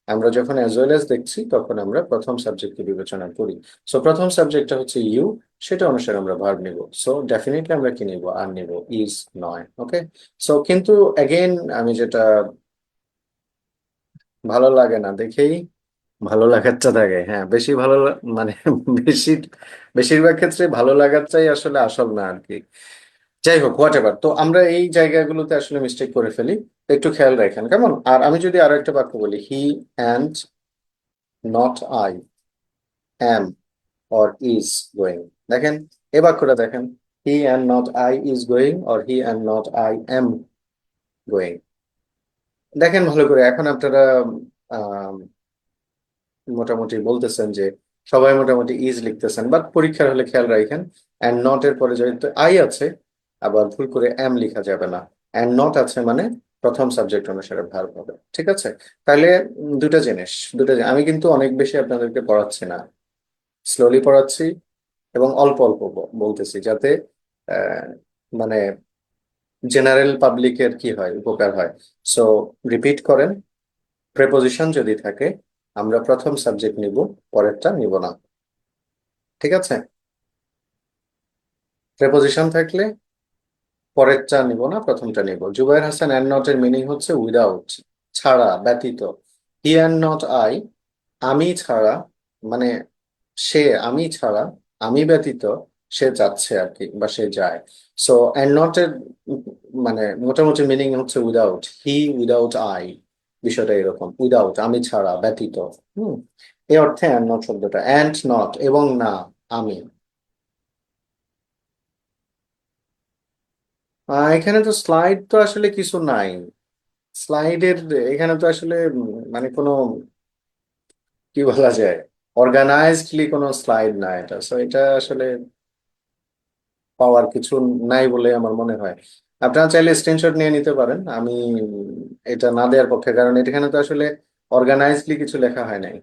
Speaker 1: আমরা যখন অ্যাজ ওয়েল অ্যাজ দেখছি তখন আমরা প্রথম সাবজেক্টকে বিবেচনা করি। সো প্রথম সাবজেক্টটা হচ্ছে ইউ, সেটা অনুসারে আমরা ভার্ব নিব। সো ডেফিনেটলি আমরা কি নিব? আর নিব, ইজ নয়। ওকে। সো কিন্তু অ্যাগেন, আমি যেটা, ভালো লাগে না দেখেই ভালো লাগারটা থাকে, হ্যাঁ, বেশি ভালো মানে বেশি, বেশিরভাগ ক্ষেত্রে ভালো লাগারটাই আসলে আসল না আর কি। যাই হোক, হোয়াট এভার, তো আমরা এই জায়গাগুলোতে আসলে মিস্টেক করে ফেলি, একটু খেয়াল রাখেন, কেমন? আর আমি যদি আরো একটা বাক্য বলি, he and not I am or is going. দেখেন, এই বাক্যটা দেখেন, he and not I is going or he and not I am going. দেখেন ভালো করে, এখন আপনারা আহ, মোটামুটি বলতেছেন যে সবাই মোটামুটি ইজ লিখতেছেন, বাট পরীক্ষার হলে খেয়াল রাখেন, অ্যান্ড নট এর পরে যেহেতু আই আছে, আবার ভুল করে এম লিখা যাবে না। অ্যান্ড নট আছে মানে প্রথম সাবজেক্ট অনুসারে ভার্ব হবে, ঠিক আছে? তাহলে দুটা জিনিস, আমি কিন্তু অনেক বেশি আপনাদেরকে পড়াচ্ছি না, স্লোলি পড়াচ্ছি এবং অল্প অল্প বলতেছি, যাতে আহ, মানে জেনারেল পাবলিকের কি হয়, উপকার হয়। সো রিপিট করেন, প্রেপোজিশন যদি থাকে আমরা প্রথম সাবজেক্ট নিব, পরেরটা নিব না, ঠিক আছে? প্রেপোজিশন থাকলে পরেরটা নিব না, প্রথমটা নিব। জুবাইর হাসান, অ্যান্ড নট এর মিনিং হচ্ছে উইদাউট, ছাড়া, ব্যতীত। হি অ্যান্ড নট আই, আমি ছাড়া, মানে সে, আমি ছাড়া, আমি ব্যতীত সে যাচ্ছে আর কি, বা সে যায়। সো অ্যান্ড নট এর মানে মোটামুটি মিনিং হচ্ছে উইদাউট, হি উইদাউট আই, বিষয়টা এরকম, উইদাউট আমি ছাড়া, ব্যতীত। হুম, এই অর্থে অ্যান্ড নট শব্দটা, অ্যান্ড নট এবং না, আমি। এখানে তো স্লাইড তো আসলে কিছু নাই, স্লাইডের এখানে তো আসলে মানে কোনো, কি বলা যায়, অর্গানাইজডলি কোনো স্লাইড না এটা। সো এটা আসলে পাওয়ার কিছু নাই বলে আমার মনে হয়। আপনারা চাইলে স্ক্রিনশট নিয়ে নিতে পারেন, আমি এটা না দেওয়ার পক্ষে, কারণ এখানে তো আসলে অর্গানাইজডলি কিছু লেখা হয় নাই।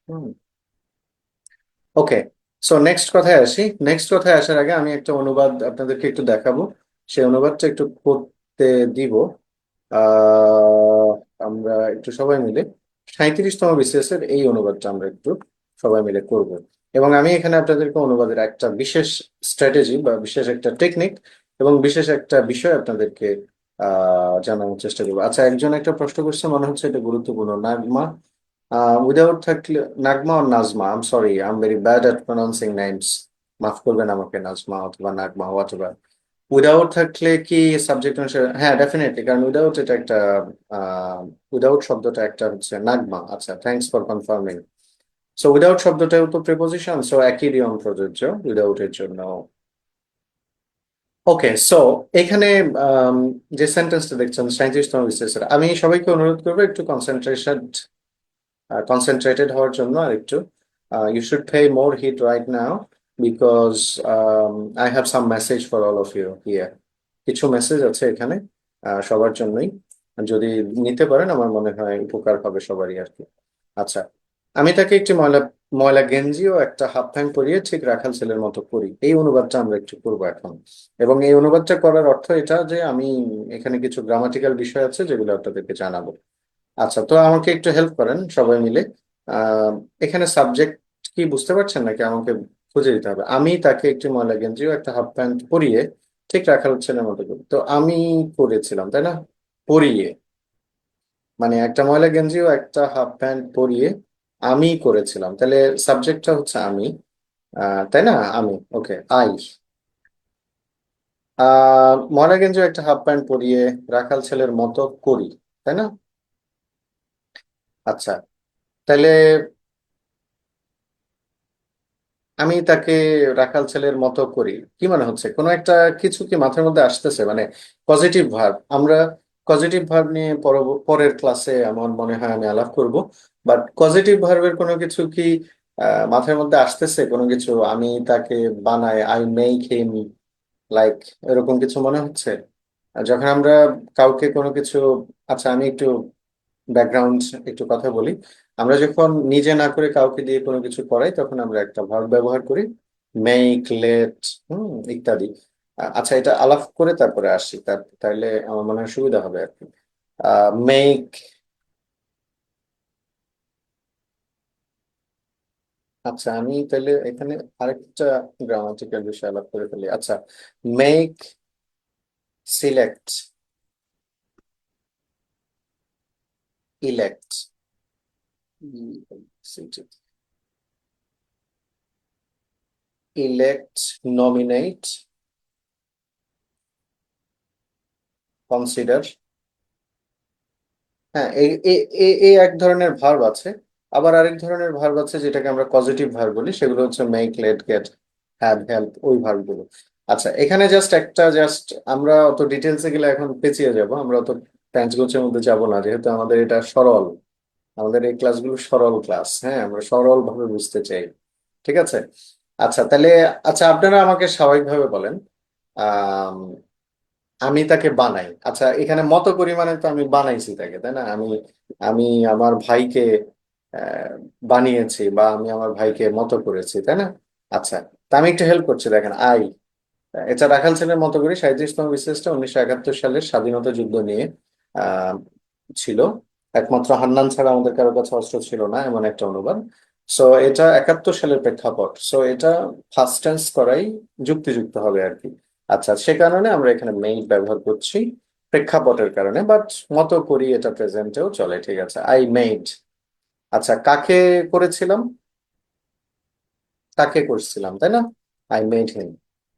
Speaker 1: হুম, ওকে। সো নেক্সট কথায় আসি, নেক্সট কথায় আসার আগে আমি একটা অনুবাদ আপনাদেরকে একটু দেখাবো, সেই অনুবাদটা একটু করতে দিব। আহ আমরা একটু সবাই মিলে 37তম BCS এর এই অনুবাদটা আমরা একটু সবাই মিলে করব। এবং আমি এখানে আপনাদেরকে অনুবাদের একটা বিশেষ স্ট্র্যাটেজি বা বিশেষ একটা টেকনিক এবং বিশেষ একটা বিষয় আপনাদেরকে জানানোর চেষ্টা করবো। আচ্ছা, একজন একটা প্রশ্ন করছে, মনে হচ্ছে এটা গুরুত্বপূর্ণ। নাগমা, উইদাউট থাকলে, নাগমা আর Najma, I am sorry, I am very bad at pronouncing names, মাফ করবেন আমাকে, নাজমা অথবা নাগমা, হোয়াট এভার। উইদাউট থাকলে কি সাবজেক্ট অনুসারে? হ্যাঁ, ডেফিনেটলি, কারণ উইদাউট এটা একটা, উইদাউট শব্দটা একটা হচ্ছে নাগমা। আচ্ছা, thanks for confirming. So without শব্দটাও তো প্রিপোজিশন, সো একই নিয়ম প্রযোজ্য উইদাউট এর জন্য। ওকে, সো এখানে আম, যে সেন্টেন্সটা দেখছেন 37তম বিশ্লেষণ, আমি সবাইকে অনুরোধ করবো একটু কনসেন্ট্রেটেড হওয়ার জন্য আর একটু you should pay more heed right now because I have some message for all of you here. কিছু মেসেজ আছে এখানে সবার জন্যই, যদি নিতে পারেন আমার মনে হয় উপকার হবে সবারই আর কি। আচ্ছা, আমি তাকে একটি ময়লা ময়লা গেঞ্জি ও একটা হাফ প্যান্ট পরিয়ে ঠিক রাখাল ছেলের মতো করি, এই অনুবাদটা আমরা একটু করবো এখন। এবং এই অনুবাদটা করার অর্থ এটা যে আমি এখানে কিছু গ্রামাটিক্যাল বিষয় আছে যেগুলো আপনাদেরকে জানাবো। আচ্ছা, তো আমাকে একটু হেল্প করেন সবাই মিলে। আহ এখানে সাবজেক্ট কি বুঝতে পারছেন নাকি আমাকে খুঁজে দিতে হবে? আমি তাকে একটি ময়লা গেঞ্জি ও একটা হাফ প্যান্ট পরিয়ে ঠিক রাখাল ছেলের মতো করি, তো আমি করেছিলাম তাই না? পরিয়ে মানে একটা ময়লা গেঞ্জি ও একটা হাফ প্যান্ট পরিয়ে আমি করেছিলাম, তাহলে সাবজেক্টটা হচ্ছে আমি, তাই না? আমি, ওকে, আই। ময়লা গেঞ্জি ও একটা হাফ প্যান্ট পরিয়ে রাখাল ছেলের মতো করি, তাই না? আচ্ছা, তাহলে আমি তাকে রাখাল ছেলের মতো করি, কি মানে হচ্ছে কোনো একটা কিছু কি মাথার মধ্যে আসতেছে মানে পজিটিভ ভার্ব? আমরা পজিটিভ ভার্ব নিয়ে পরের ক্লাসে আমার মনে হয় আমি আলাপ করব। বাট পজিটিভ ভার্বের কোনো কিছু কি মাথার মধ্যে আসতেছে? কোনো কিছু আমি তাকে বানাই, আই মেক হিম লাইক, এরকম কিছু মনে হচ্ছে যখন আমরা কাউকে কোনো কিছু। আচ্ছা, আমি একটু ব্যাকগ্রাউন্ড একটু কথা বলি। আমরা যখন নিজে না করে কাউকে দিয়ে কোনো কিছু করাই তখন আমরা একটা ভার্ব ব্যবহার করি, মেক, লেট, ইত্যাদি। আচ্ছা, এটা আলাপ করে তারপরে আসি, তাইলে আমার মনে হয় সুবিধা হবে আর কি। মেক, আচ্ছা আমি তাহলে এখানে আরেকটা গ্রামাটিক্যাল বিষয় আলাপ করে ফেলি। আচ্ছা, make, select, elect, elect, nominate, consider. হ্যাঁ, এই এক ধরনের ভার্ব আছে। আবার আরেক ধরনের ভার্ব আছে যেটাকে আমরা পজিটিভ ভার্ব বলি, সেগুলো হচ্ছে make, let, get, have, help, ওই ভার্ব গুলো। আচ্ছা, এখানে জাস্ট আমরা অত ডিটেলসে গেলে এখন পেঁচিয়ে যাব, আমরা অত প্যাঁচগোছের মধ্যে যাব না, যেহেতু আমাদের এটা সরল, আমাদের এই ক্লাসগুলো সরল ক্লাস, হ্যাঁ, আমরা সরল ভাবে বুঝতে চাই। ঠিক আছে? আচ্ছা তাহলে, আচ্ছা আপনারা আমাকে স্বাভাবিকভাবে বলেন, আহ আমি তাকে বানাই। আচ্ছা, এখানে মতো করি মানে তো আমি বানাইছি তাকে, তাই না? আমি আমি আমার ভাইকে আহ, বানিয়েছি, বা আমি আমার ভাইকে মতো করেছি, তাই না? আচ্ছা, তা আমি একটু হেল্প করছি, দেখেন আই, এটা রাখাল সেনের মতো করি 37তম বিসিএসটা 1971 সালের স্বাধীনতা যুদ্ধ নিয়ে আহ ছিল। একমাত্র হান্নান ছাড়া আমাদের কারো কাছে অস্ত্র ছিল না, এমন একটা অনুবাদ। সো এটা 71 সালের প্রেক্ষাপট, সো এটা ফার্স্ট টেন্স করাই যুক্তিযুক্ত হবে আর কি। আচ্ছা, সে কারণে আমরা এখানে মেইড ব্যবহার করছি প্রেক্ষাপটের কারণে, বাট মতো করি এটা প্রেজেন্টেও চলে, ঠিক আছে, আই মেড। আচ্ছা, কাকে করেছিলাম? তাকে করছিলাম, তাই না? আই মেড হিম।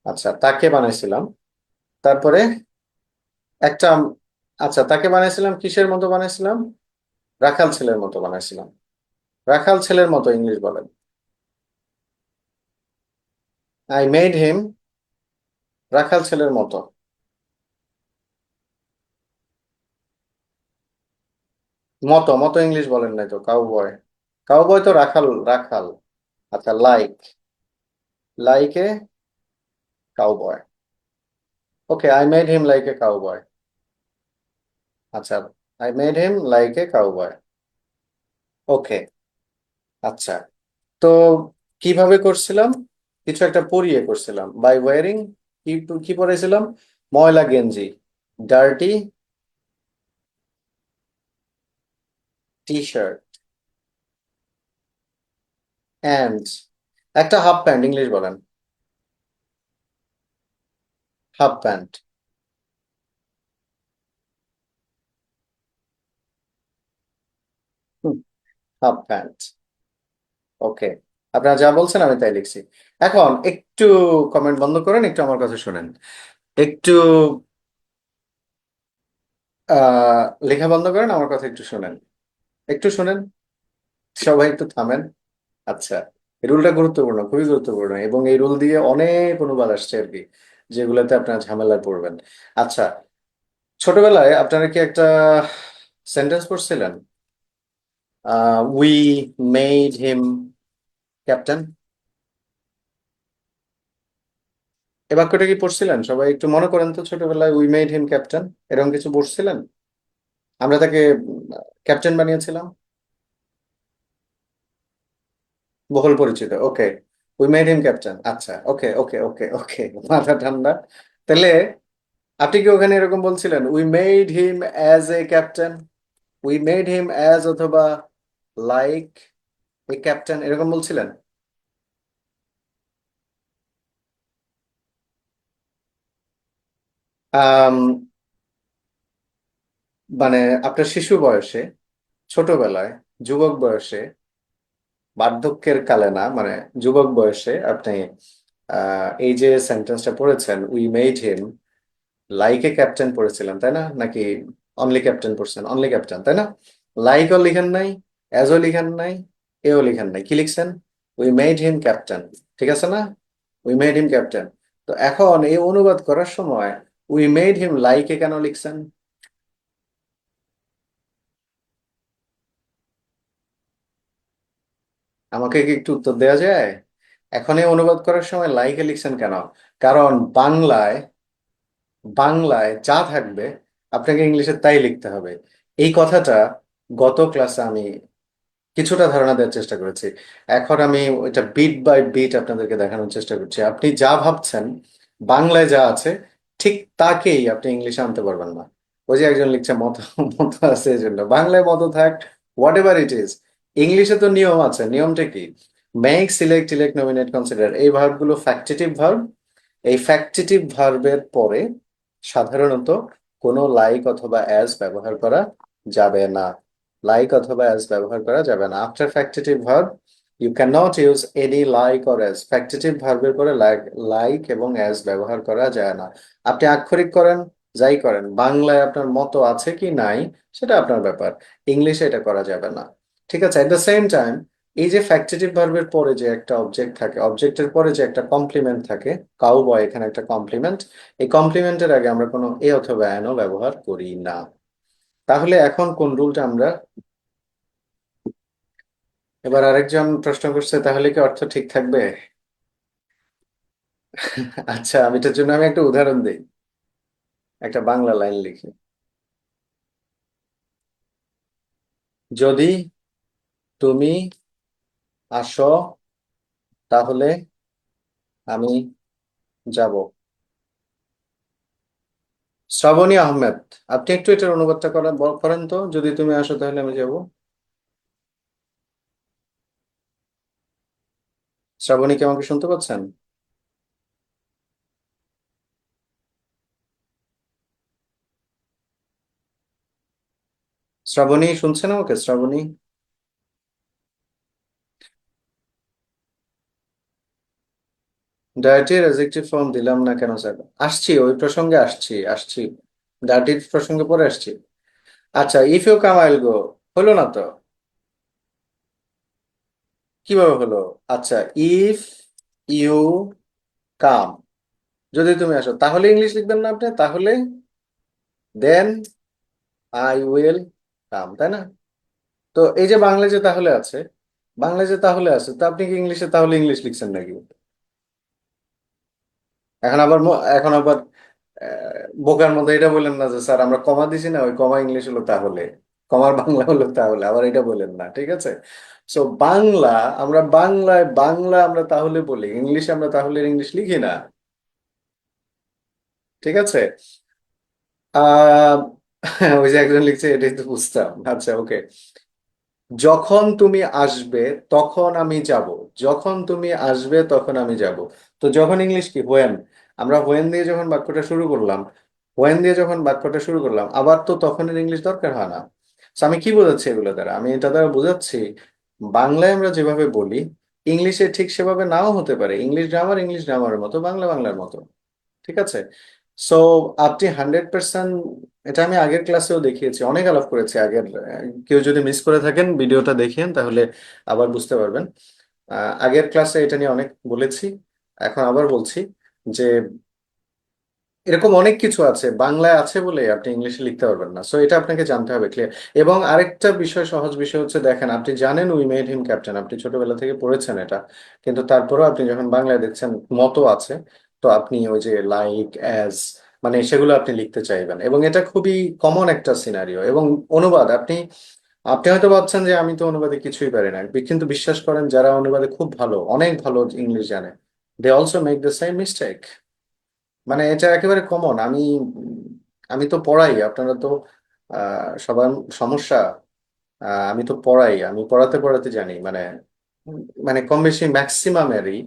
Speaker 1: আচ্ছা, তাকে বানাইছিলাম, তারপরে একটা, আচ্ছা তাকে বানাইছিলাম কিসের মতো বানাইছিলাম? রাখাল ছেলের মতো বানাইছিলাম। রাখাল ছেলের মতো ইংলিশ বলেন। আই মেড হিম রাখাল ছেলের মতো। মতো মতো ইংলিশ বলেন নাই তো, কাউবয়। কাউবয় তো রাখাল, রাখাল। আচ্ছা, like, like a cowboy. Okay, I made him like a cowboy. আচ্ছা, I made him like a cowboy. Okay, আচ্ছা, তো কিভাবে করছিলাম? কিছু একটা পরিয়ে করছিলাম, বাই ওয়ারিং, কি কি পরেছিলাম? ময়লা গেঞ্জি, ডার্টি টি শার্ট, অ্যান্ড একটা হাফ প্যান্ট, ইংলিশ বলেন। Half pant, half pant. Okay, আপনারা যা বলছেন আমি তাই লিখছি। এখন একটু কমেন্ট বন্ধ করেন, একটু আমার কথা শুনেন, একটু লেখা বন্ধ করেন, আমার কথা একটু শুনেন, একটু শুনেন, সবাই একটু থামেন। আচ্ছা, এই রুলটা গুরুত্বপূর্ণ, খুবই গুরুত্বপূর্ণ, এবং এই রুল দিয়ে অনেক অনুবাদ আসছে আর কি। যেগুলোতে আপনারা ঝামেলায় পড়বেন। আচ্ছা, ছোটবেলায় আপনারা কি একটা সেন্টেন্স পড়ছিলেন, উই মেড হিম ক্যাপ্টেন? এ বাক্যটা কি পড়ছিলেন? সবাই একটু মনে করেন তো, ছোটবেলায় উই মেড হিম ক্যাপ্টেন এরকম কিছু পড়ছিলেন? আমরা তাকে ক্যাপ্টেন বানিয়েছিলাম। বহুল পরিচিত, ওকে। উই মেড হিম ক্যাপ্টেন, আচ্ছা, ওকে ওকে ওকে ওকে, মাথা ঠান্ডা। তাহলে আপনি কি ওখানে এরকম বলছিলেন, we made him as a captain, we made him as অথবা লাইক এ ক্যাপ্টেন, এরকম বলছিলেন? আম, মানে আপনার শিশু বয়সে, ছোটবেলায়, যুবক বয়সে, বার্ধক্যের কালে না, মানে যুবক বয়সে আপনি এই যে সেন্টেন্সটা পড়েছেন, we made him like a captain পড়েছিলেন তাই না, নাকি অনলি ক্যাপ্টেন পড়ছেন? অনলি ক্যাপ্টেন তাই না? লাইকও লিখেন নাই, অ্যাজও লিখেন নাই, এও লিখেন নাই, কি লিখছেন? We made him captain. ঠিক আছে না? We made him captain. তো এখন এই অনুবাদ করার সময় উই মেড হিম লাইকে কেন লিখছেন? আমাকে কি একটু উত্তর দেওয়া যায়? এখন এই অনুবাদ করার সময় লাইকে লিখছেন কেন? কারণ বাংলায়, বাংলায় যা থাকবে আপনাকে ইংলিশে তাই লিখতে হবে। এই কথাটা গত ক্লাসে আমি কিছুটা ধারণা দেওয়ার চেষ্টা করেছি। এখন আমি ওইটা বিট বাই বিট আপনাদেরকে দেখানোর চেষ্টা করছি। আপনি যা ভাবছেন বাংলায় যা আছে ঠিক তাকেই আপনি ইংলিশে আনতে পারবেন না। ওই যে একজন লিখছে মতো, মতো আছে এই জন্য বাংলায় মতো থাক, হোয়াট এভার ইট ইজ। ইংলিশে তো নিয়ম আছে, নিয়মটা কি? Make, select, elect, nominate, consider, এই ভার্বগুলো ফ্যাক্টিটিভ ভার্ব। এই ফ্যাক্টিটিভ ভার্বের পরে সাধারণত কোনো লাইক অথবা অ্যাজ ব্যবহার করা যাবে না। লাইক অথবা অ্যাজ ব্যবহার করা যাবে না। After factitive verb you can not use any like or as. Factitive ভার্বের পরে লাইক, লাইক এবং অ্যাজ ব্যবহার করা যায় না। আপনি আক্ষরিক করেন, যাই করেন, বাংলায় আপনার মতো আছে কি নাই সেটা আপনার ব্যাপার, ইংলিশে এটা করা যাবে না। ঠিক আছে? এট দ্য সেম টাইম, এই যে ফ্যাক্টিটিভ ভার্বের পরে যে একটা অবজেক্ট থাকে, অবজেক্টের পরে যে একটা কমপ্লিমেন্ট থাকে, কাউ বয় এখানে একটা কমপ্লিমেন্ট, এই কমপ্লিমেন্টের আগে আমরা কোনো এ অথবা অ্যানও ব্যবহার করি না। তাহলে এখন কোন রুলটা আমরা, এবার আরেকজন প্রশ্ন করছে, তাহলে কি অর্থ ঠিক থাকবে? আচ্ছা, আমি এটার জন্য আমি একটা উদাহরণ দিই, একটা বাংলা লাইন লিখি। যদি তুমি আসো তাহলে আমি যাব। শ্রাবণী আহমেদ, আপনি একটু এটার অনুবাদটা করেন তো, যদি তুমি আসো তাহলে আমি যাব। শ্রাবণী, কি আমাকে শুনতে পাচ্ছেন? শ্রাবণী শুনছেন আমাকে? শ্রাবণী, ডায়েটের অ্যাডজেক্টিভ ফর্ম দিলাম না কেন স্যার? আসছি, ওই প্রসঙ্গে আসছি, আসছি। ডায়েটের প্রসঙ্গে পরে আসছি। আচ্ছা, ইফ ইউ কাম আইল গো, হলো না তো? কিভাবে হলো? আচ্ছা, ইফ ইউ কাম, যদি তুমি আসো, তাহলে ইংলিশ লিখবেন না আপনি? তাহলে দেন আই উইল কাম, তাই না? তো এই যে বাংলায় যে তাহলে আছে, বাংলায় যে তাহলে আছে, তো আপনি কি ইংলিশে তাহলে ইংলিশ লিখছেন নাকি? এখন আবার বোকার মতো এটা বললেন না যে স্যার আমরা কমা দিছি না, ওই কমা ইংলিশ হলো তাহলে, কমার বাংলা হলো তাহলে, আবার এটা বলেন না, ঠিক আছে? সো বাংলা, আমরা বাংলায় বাংলা আমরা তাহলে বলি, ইংলিশে আমরা তাহলে ইংলিশ লিখি না। ঠিক আছে? আহ ওই যে একজন লিখছে, এটাই তো বুঝতাম। আচ্ছা, ওকে। যখন তুমি আসবে তখন আমি যাব, যখন তুমি আসবে তখন আমি যাব। তো যখন ইংলিশ কি? হোয়েন। আমরা হোয়েন দিয়ে যখন বাক্যটা শুরু করলাম, হোয়েন দিয়ে যখন বাক্যটা শুরু করলাম, আবার তো তখনের ইংলিশ দরকার হয় না। So আমি কি বোঝাচ্ছি এগুলো দ্বারা? আমি এটা দ্বারা বোঝাচ্ছি বাংলায় আমরা যেভাবে বলি ইংলিশে ঠিক সেভাবে নাও হতে পারে। ইংলিশ গ্রামারের মতো, বাংলা বাংলার মতো। ঠিক আছে? সো আপনি 100%, এটা আমি আগের ক্লাসেও দেখিয়েছি, অনেক আলাপ করেছি আগের। কেউ যদি মিস করে থাকেন ভিডিওটা দেখেন তাহলে আবার বুঝতে পারবেন। আগের ক্লাসে এটা নিয়ে অনেক বলেছি, এখন আবার বলছি যে এরকম অনেক কিছু আছে, বাংলায় আছে বলে আপনি ইংলিশে লিখতে পারবেন না, সো এটা আপনাকে জানতে হবে ক্লিয়ার। এবং আরেকটা বিষয়, সহজ বিষয় হচ্ছে, দেখেন আপনি জানেন উই মেড হিম ক্যাপ্টেন, আপনি ছোটবেলা থেকে পড়েছেন এটা, কিন্তু তারপরেও আপনি যখন বাংলায় দেখছেন মতো আছে, তো আপনি ওই যে লাইক, অ্যাজ, মানে সেগুলো আপনি লিখতে চাইবেন, এবং এটা খুবই কমন একটা সিনারিও। এবং অনুবাদ, আপনি আপনি হয়তো ভাবছেন যে আমি তো অনুবাদে কিছুই পারি না, কিন্তু বিশ্বাস করেন যারা অনুবাদে খুব ভালো, অনেক ভালো ইংলিশ জানে, they also make the same mistake. মানে এটা একেবারে কমন। আমি তো পড়াই, আপনারা তো সবার সমস্যা, আমি তো পড়াই, আমি পড়াতে পড়াতে জানি, মানে মানে কম বেশি ম্যাক্সিমামেরই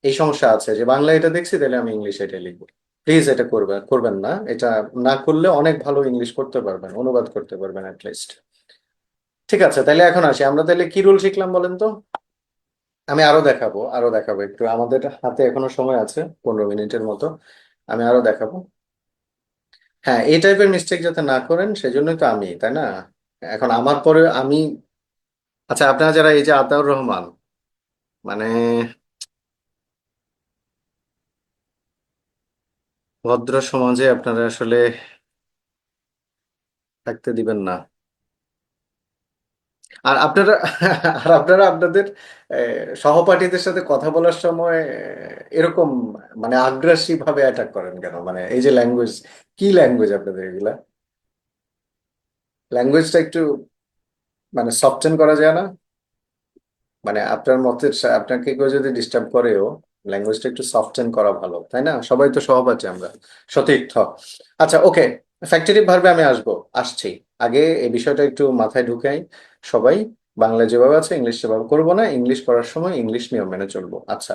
Speaker 1: এই সমস্যা আছে যে বাংলা এটা দেখছি তাহলে আমি ইংলিশ এটা লিখবো। প্লিজ এটা করবেন না, এটা না করলে অনেক ভালো ইংলিশ করতে পারবেন, অনুবাদ করতে পারবেন অ্যাটলিস্ট। ঠিক আছে, তাহলে এখন আসি আমরা, তাহলে কি রুল শিখলাম বলেন তো? আমি আরো দেখাবো একটু, আমাদের হাতে এখনো সময় আছে 15 মিনিটের মতো, আমি আরো দেখাবো। হ্যাঁ, এই টাইপের মিস্টেক যাতে না করেন সেজন্যই তো আমি, তাই না? এখন আমার পরে আমি, আচ্ছা আপনারা যারা এই যে আতাউর রহমান, মানে ভদ্র সমাজে আপনারা আসলে থাকতে দিবেন না। আর আপনারা আর আপনারা আপনাদের সহপাঠীদের সাথে কথা বলার সময় এরকম মানে আগ্রাসী ভাবে অ্যাটাক করেন কেন? মানে এই যে ল্যাঙ্গুয়েজ, কি ল্যাঙ্গুয়েজ আপনাদের এগুলা? ল্যাঙ্গুয়েজটা একটু মানে সফটেন করা যায় না? মানে আপনার মতে আপনাকে কেউ যদি ডিস্টার্ব করেও ল্যাঙ্গুয়েজটা একটু সফটেন করা ভালো, তাই না? সবাই তো সহপাঠী আমরা, সতীর্থ। আচ্ছা, ওকে, ফ্যাক্টরি ভার্বে আমি আসছি। আগে এই বিষয়টা একটু মাথায় ঢুকাই। সবাই বাংলা যেভাবে আছে ইংলিশ সেভাবে করবো না, ইংলিশ করার সময় ইংলিশ নিয়ম মেনে চলবো। আচ্ছা,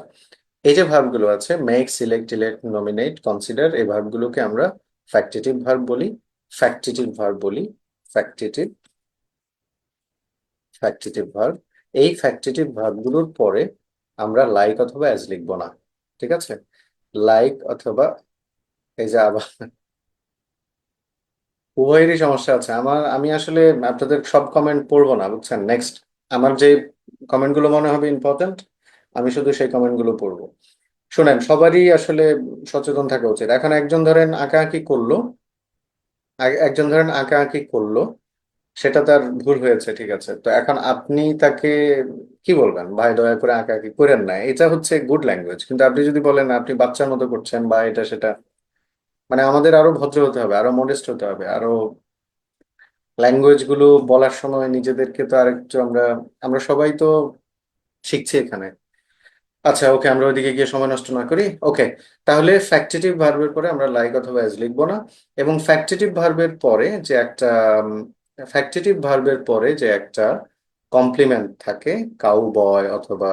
Speaker 1: এই যে ভার্বগুলো আছে, make, select, elect, nominate, consider, এই ভার্বগুলোকে আমরা ফ্যাক্টিটিভ ভার্ব বলি। ফ্যাক্টিটিভ ভার্ব বলি, ফ্যাক্টিটিভ, ফ্যাক্টিটিভ ভার্ব। এই ফ্যাক্টিটিভ ভার্বগুলোর পরে আমরা লাইক অথবা অ্যাজ লিখবো না, ঠিক আছে? লাইক অথবা, এই যে আবার উভয়েরই সমস্যা আছে আমার, আমি আসলে আপনাদের সব কমেন্ট পড়বো না, বুঝছেন? নেক্সট আমার যে কমেন্টগুলো মনে হবে ইম্পর্ট্যান্ট, আমি শুধু সেই কমেন্টগুলো পড়বো। শোনেন, সবারই আসলে সচেতন থাকা উচিত। এখন একজন ধরেন আঁকাআঁকি করলো, একজন ধরেন আঁকাআঁকি করলো, সেটা তার ভুল হয়েছে, ঠিক আছে, তো এখন আপনি তাকে কি বলবেন? ভাই দয়া করে আঁকাআঁকি করেন না, এটা হচ্ছে গুড ল্যাঙ্গুয়েজ। কিন্তু আপনি যদি বলেন আপনি বাচ্চার মতো করছেন বা এটা সেটা, মানে আমাদের আরো ভদ্র হতে হবে, আরো মডেস্ট হতে হবে, আরো ল্যাঙ্গুয়েজ গুলো বলার সময় নিজেদেরকে তো আরেকটু আমরা, আমরা সবাই তো শিখছি এখানে। আচ্ছা, ওকে, আমরা ওইদিকে গিয়ে সময় নষ্ট না করি। ওকে, তাহলে ফ্যাক্টিটিভ ভার্বের পরে আমরা লাইক অথবা অ্যাজ লিখবো না। এবং ফ্যাক্টিটিভ ভার্বের পরে যে একটা কমপ্লিমেন্ট থাকে, কাউ বয় অথবা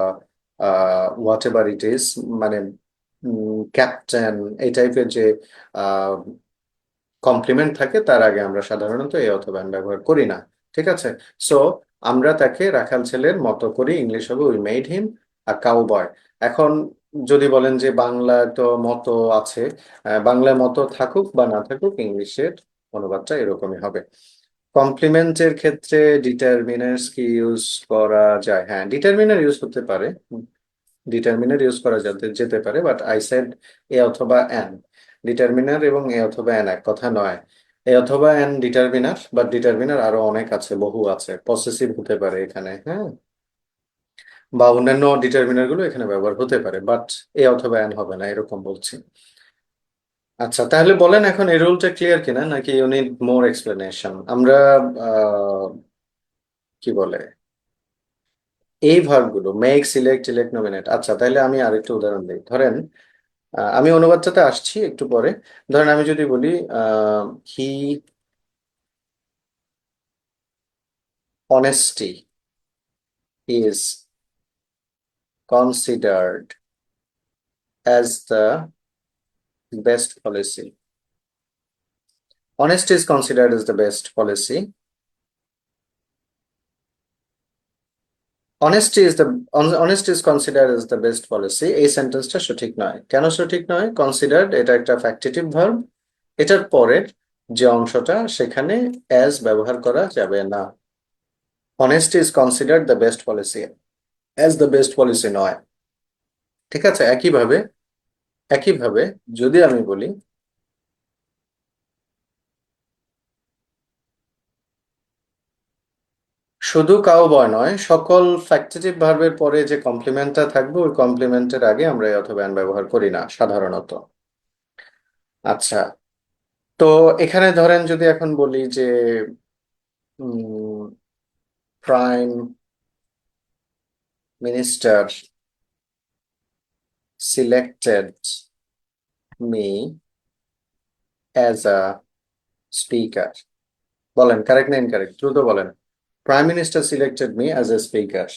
Speaker 1: হোয়াট এভার ইট ইজ, মানে ক্যাপ্টেন, এই টাইপের যে কমপ্লিমেন্ট থাকে, তার আগে আমরা সাধারণত এ অথবা এন ব্যবহার করি না, ঠিক আছে? সো আমরা তাকে রাখাল ছেলের মতো করি, ইংলিশ হবে we made him a cowboy. এখন যদি বলেন যে বাংলা তো মতো আছে, বাংলায় মতো থাকুক বা না থাকুক, ইংলিশের অনুবাদটা এরকমই হবে। কমপ্লিমেন্টের ক্ষেত্রে ডিটারমিনার্স কি ইউজ করা যায়? হ্যাঁ, ডিটারমিনার ইউজ হতে পারে, ডিটারমিনার ইউজ করা যেতে পারে, বাট আই সেড এ অথবা অ্যান। ডিটারমিনার এবং এ অথবা অ্যান এক কথা নয়। এ অথবা অ্যান ডিটারমিনার, বাট ডিটারমিনার আরো অনেক আছে, বহু আছে, পসেসিভ হতে পারে এখানে, হ্যাঁ, বা অন্যান্য ডিটারমিনার গুলো এখানে ব্যবহার হতে পারে, বাট এ অথবা অ্যান হবে না, এরকম বলছি। আচ্ছা, তাহলে বলেন এখন এই রুলটা ক্লিয়ার কিনা, নাকি ইউ নিড মোর এক্সপ্লেনেশন? আমরা আহ, কি বলে, এই ভার্বগুলো মেক, সিলেক্ট, ইলেক্ট, নমিনেট। আচ্ছা, তাহলে আমি আরেকটা উদাহরণ দিই। ধরেন আমি অনুবাদটাতে আসছি একটু পরে। ধরেন আমি যদি বলি he honesty is considered as the best policy. Honesty is considered as the best policy. Honesty is the honesty is considered as the best policy, এই সেন্টেন্সটা সঠিক নয়। কেন সঠিক নয়? কনসিডার্ড এটা একটা ফ্যাক্টিটিভ ভার্ব, এটার পরের যে অংশটা সেখানে অ্যাজ ব্যবহার করা যাবে না। Honesty is considered the best policy, as the best policy নয়, ঠিক আছে? একইভাবে যদি আমি বলি শুধু কাউবয় নয়, সকল ফ্যাক্টিটিভ ভার্বের পরে যে কমপ্লিমেন্টটা থাকবে ওই কমপ্লিমেন্টের আগে আমরা এই অথবা অ্যান ব্যবহার করি না সাধারণত। আচ্ছা, তো এখানে ধরেন যদি এখন বলি যে prime minister selected me as a speaker, বলেন কারেক্ট না ইনকারেক্ট, দ্রুত বলেন। Prime minister selected me as a speaker.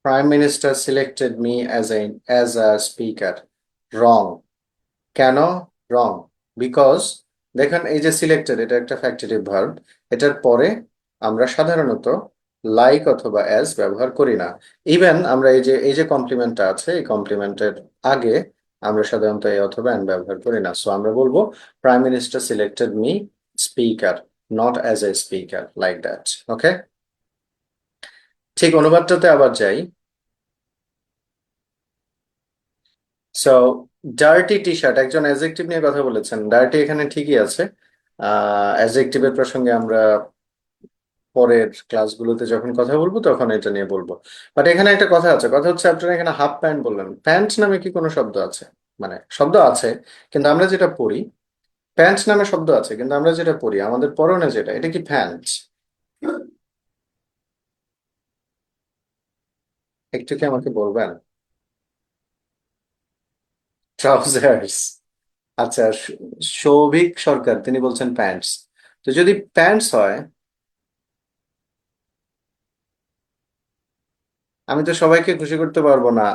Speaker 1: Prime minister selected me as a speaker. Wrong. কেন রং? বিকজ দেখেন এই যে সিলেক্টেড, এটা একটা ফ্যাক্টিটিভ ভার্ব, এটার পরে আমরা সাধারণত লাইক অথবা অ্যাজ ব্যবহার করি না। ইভেন আমরা এই যে কমপ্লিমেন্টটা আছে এই কমপ্লিমেন্টের আগে আমরা সাধারণত এই অথবা অ্যান্ড ব্যবহার করি না। সো আমরা বলবো prime minister selected me speaker, not as a speaker, like that. Okay, ঠিক অনুবাদটাতে আবার যাই। সো ডার্টি টি শার্ট, একজন অ্যাডজেক্টিভ নিয়ে কথা বলেছেন, ডার্টি এখানে ঠিকই আছে। অ্যাডজেক্টিভের প্রসঙ্গে আমরা পরের ক্লাসগুলোতে যখন কথা বলবো তখন এটা নিয়ে বলবো। বাট এখানে একটা কথা আছে, কথা হচ্ছে আপনারা এখানে হাফ প্যান্ট বললেন, প্যান্ট নামে কি কোনো শব্দ আছে? মানে শব্দ আছে, কিন্তু আমরা যেটা পড়ি, প্যান্ট নামে শব্দ আছে কিন্তু আমরা যেটা পড়ি আমাদের পরনে যেটা, এটা কি প্যান্ট? একটু কি আমাকে বলবেন? ট্রাউজার্স। আচ্ছা, সৌভিক সরকার তিনি বলছেন প্যান্টস। তো যদি প্যান্টস হয়, আমি তো সবাইকে খুশি করতে পারবো না।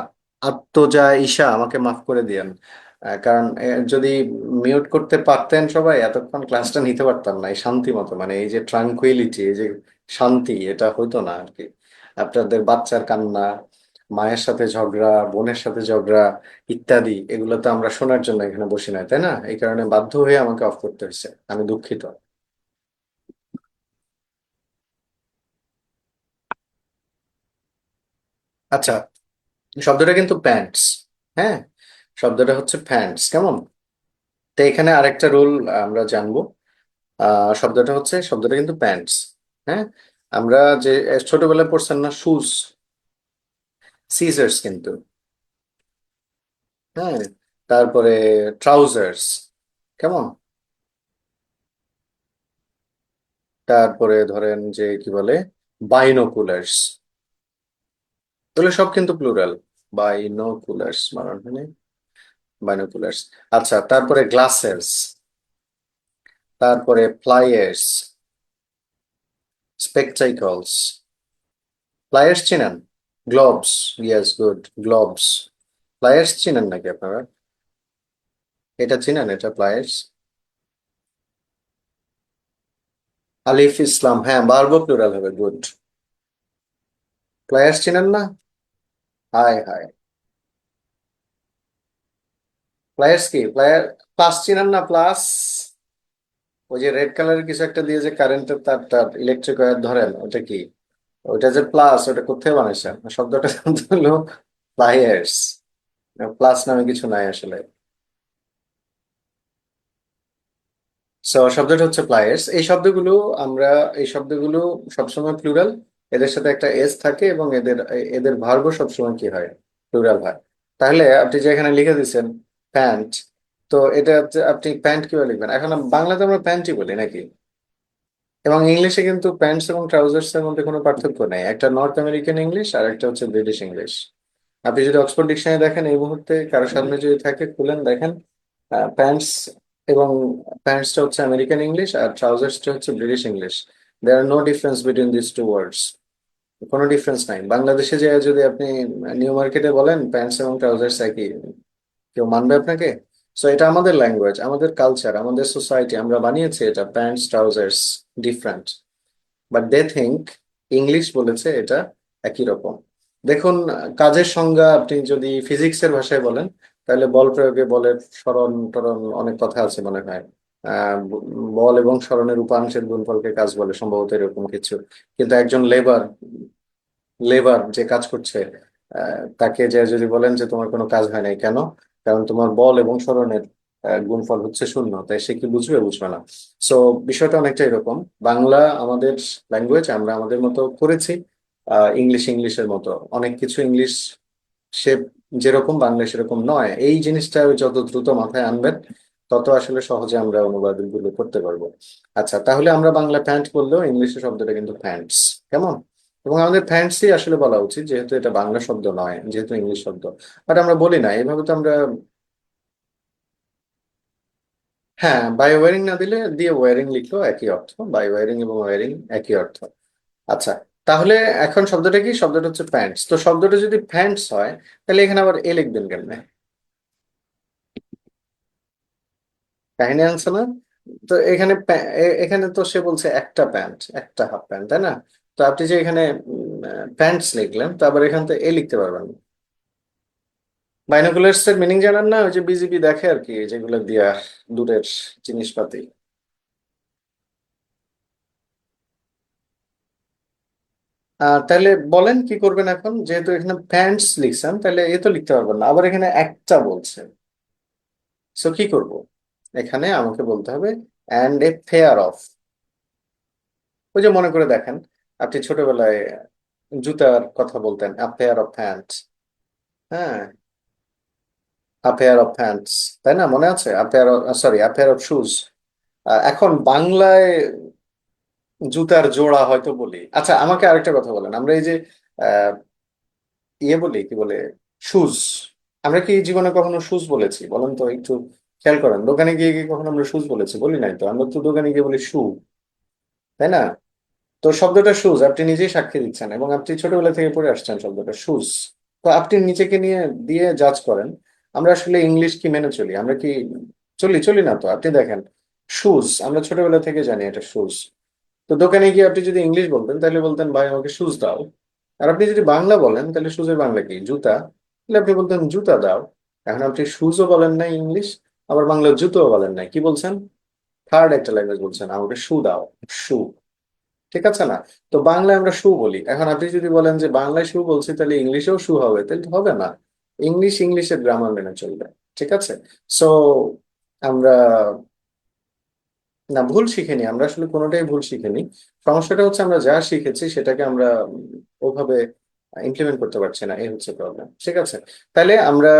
Speaker 1: আত্মজা ঈশা, আমাকে মাফ করে দিয়েন। কারণ যদি মিউট করতে পারতেন সবাই এতক্ষণ ক্লাসটা নিতে পারতাম না এই শান্তি মতো, মানে এই যে ট্রাঙ্কুইলিটি, এই যে শান্তি, এটা হইতো না আর কি। আপনাদের বাচ্চার কান্না, মায়ের সাথে ঝগড়া, বোনের সাথে ঝগড়া ইত্যাদি, এগুলো তো আমরা শোনার জন্য এখানে বসি নাই, তাই না? এই কারণে বাধ্য হয়ে আমাকে অফ করতে হয়েছে, আমি দুঃখিত। আচ্ছা, শব্দটা কিন্তু প্যান্টস। হ্যাঁ, শব্দটা হচ্ছে প্যান্টস, কেমন? তো এখানে আরেকটা রুল আমরা জানবো। শব্দটা কিন্তু প্যান্টস। হ্যাঁ, আমরা যে ছোটবেলায় পড়ছেন না শুজ, সিজার্স কিন্তু। হ্যাঁ, তারপরে ট্রাউজার্স, কেমন? তারপরে ধরেন যে কি বলে বাইনোকুলার্স, এগুলো সব কিন্তু প্লুরাল। বাইনোকুলার্স মানে বাইনোকুলার্স। আচ্ছা, তারপরে গ্লাসেস, তারপরে প্লাইয়ার্স, স্পেকটাইকলস। প্লায়ার্স চিনেন? Gloves, yes good, gloves. Pliers চিনেন নাকি আপনারা? এটা চিনেন, এটা প্লায়ার্স? আলিফ ইসলাম, হ্যাঁ, বারবো প্লুরাল হবে, গুড। প্লায়ার্স চিনেন না? হাই হাই, প্লায়ার্স কি প্লাস চিনেন না? প্লাস ওই যে রেড কালারের কিছু একটা দিয়ে যে কারেন্টের তারটা ইলেকট্রিক ওয়্যার ধরেন, ওটা কি? ওইটা যে প্লাস, ওটা কোথায় বানাইছেন শব্দটা? কিন্তু হলো প্লায়ার্স, প্লাস নামে কিছু নাই আসলে। সো শব্দটা হচ্ছে প্লায়ার্স। এই শব্দগুলো সবসময় প্লুরাল, এদের সাথে একটা এস থাকে এবং এদের এদের ভার্বও সবসময় কি হয়, প্লুরাল হয়। তাহলে আপনি যে এখানে লিখে দিচ্ছেন প্যান্ট, তো আপনি প্যান্ট কিভাবে লিখবেন? এখন বাংলাতে আমরা প্যান্টই বলি নাকি? এবং ইংলিশে কিন্তু প্যান্টস এবং ট্রাউজার্স এর মধ্যে কোনো পার্থক্য নেই, একটা নর্থ আমেরিকান ইংলিশ আর একটা হচ্ছে ব্রিটিশ ইংলিশ। আপনি যদি অক্সফোর্ড ডিকশনারি দেখেন এই মুহূর্তে কারোর সামনে যদি থাকে, খুলেন দেখেন, প্যান্টস এবং প্যান্টসটা হচ্ছে আমেরিকান ইংলিশ আর ট্রাউজার্সটা হচ্ছে British English. There are no difference between this two words. কোনো ডিফারেন্স নাই। বাংলাদেশে যে যদি আপনি নিউ মার্কেটে বলেন প্যান্টস এবং ট্রাউজার্স একই, কেউ মানবে আপনাকে? সো এটা আমাদের ল্যাঙ্গুয়েজ, আমাদের কালচার, আমাদের সোসাইটি, আমরা বানিয়েছি এটা pants trousers different. But they think English বলেছে এটা একই রকম। দেখুন, কাজের সংজ্ঞা আপনি যদি ফিজিক্সের ভাষায় বলেন তাহলে বল প্রয়োগে বলের সরণ টরণ অনেক কথা আছে মনে হয়। বল এবং সরণের উপাংশের গুণফলকে কাজ বলে সম্ভবত, এরকম কিছু। কিন্তু একজন লেবার, যে কাজ করছে, তাকে যে যদি বলেন যে তোমার কোনো কাজ হয় নাই কেন, কারণ তোমার বল এবং সরণের গুণফল হচ্ছে শূন্য, তাই সে কি বুঝবে? বুঝবে না। সো বিষয়টা অনেকটা এরকম। বাংলা আমাদের ল্যাঙ্গুয়েজ, আমরা আমাদের মতো করেছি। ইংলিশ ইংলিশের মতো অনেক কিছু, ইংলিশ সে যেরকম বাংলা সেরকম নয়। এই জিনিসটা যত দ্রুত মাথায় আনবেন, তত আসলে সহজে আমরা অনুবাদ গুলো করতে পারবো। আচ্ছা, তাহলে আমরা বাংলা প্যান্ট বললেও ইংলিশের শব্দটা কিন্তু প্যান্টস। কেমন? এবং আমাদের প্যান্টসই আসলে বলা উচিত, যেহেতু এটা বাংলা শব্দ নয়, যেহেতু ইংলিশ শব্দ। বাট আমরা বলি না এভাবে, তো আমরা। হ্যাঁ, বাই ওয়ারিং না দিলে দিয়ে ওয়ারিং লিখলো একই অর্থ, বাই ওয়ারিং এবং ওয়ারিং একই অর্থ। আচ্ছা, তাহলে এখন শব্দটা কি? শব্দটা হচ্ছে প্যান্টস। তো শব্দটা যদি প্যান্টস হয়, তাহলে এখানে আবার এ লিখবেন কেমনে? কাহিনী আনছে না? তো এখানে এখানে তো সে বলছে একটা প্যান্ট, একটা হাফ প্যান্ট, তাই না? তো আপনি যে এখানে প্যান্টস লিখলেন, তো আবার এখান থেকে এ লিখতে পারবেন। বাইনোকুলার্স এর মিনিং জানেন না? ওই যে বিজিবি দেখে আর কি, যেগুলো দিয়া দূরের জিনিসপাতি। তাহলে বলেন কি করবেন এখন, যেহেতু এখানে প্যান্টস লিখছেন, তাহলে এ তো লিখতে পারবেন না, আবার এখানে একটা বলছে। সো কি করব? এখানে আমাকে বলতে হবে অ্যান্ড এ পেয়ার অফ। ওই যে মনে করে দেখেন, আপনি ছোটবেলায় জুতার কথা বলতেন, আ পেয়ার অফ প্যান্ট। হ্যাঁ, আ পেয়ার অফ প্যান্টস, তাই না? মনে আছে? আ pair of, sorry, a pair of shoes. এখন বাংলায় জুতার জোড়া হয়তো বলি। আচ্ছা, আমাকে আরেকটা কথা বলেন, আমরা এই যে আহ, ইয়ে বলি, কি বলে, শুজ। আমরা কি জীবনে কখনো শুজ বলেছি বলেন তো একটু? খেয়াল করেন, দোকানে গিয়ে গিয়ে কখনো আমরা শুজ বলেছি? বলি নাই তো। আমরা তো দোকানে গিয়ে বলি শু, তাই না? তো শব্দটা শুজ আপনি নিজেই সাক্ষী দিচ্ছেন, এবং আপনি ছোটবেলা থেকে পড়ে আসছেন শব্দটা শুজ। তো আপনি নিজেকে নিয়ে দিয়ে জাজ করেন, আমরা আসলে ইংলিশ কি মেনে চলি? আমরা কি চলি? চলি না তো। আপনি দেখেন, শুজ আমরা ছোটবেলা থেকে জানি এটা শুজ। তো দোকানে গিয়ে আপনি যদি ইংলিশ বলতেন, তাহলে বলতেন ভাই আমাকে শুজ দাও। আর আপনি যদি বাংলা বলেন, তাহলে শুজের বাংলা কি? জুতা। তাহলে আপনি বলতেন জুতা দাও। এখন আপনি শুজও বলেন নাই ইংলিশ, আবার বাংলা জুতোও বলেন নাই, কি বলছেন? থার্ড একটা ল্যাঙ্গুয়েজ বলছেন, আমাকে শু দাও। শু। ঠিক আছে না? তো বাংলায় আমরা শু বলি। এখন আপনি যদি বলেন যে বাংলায় শু বলছি, তাহলে ইংলিশেও শু হবে, তাহলে তো হবে না। ইংলিশ ইংলিশের গ্রামার মেনে চলবে। ঠিক আছে? সো আমরা, না, ভুল শিখিনি, আমরা আসলে কোনোটাই ভুল শিখিনি। সমস্যাটা হচ্ছে আমরা যা শিখেছি সেটাকে আমরা ওভাবে ইমপ্লিমেন্ট করতে পারছি না, এই হচ্ছে প্রবলেম। ঠিক আছে? তাহলে আমরা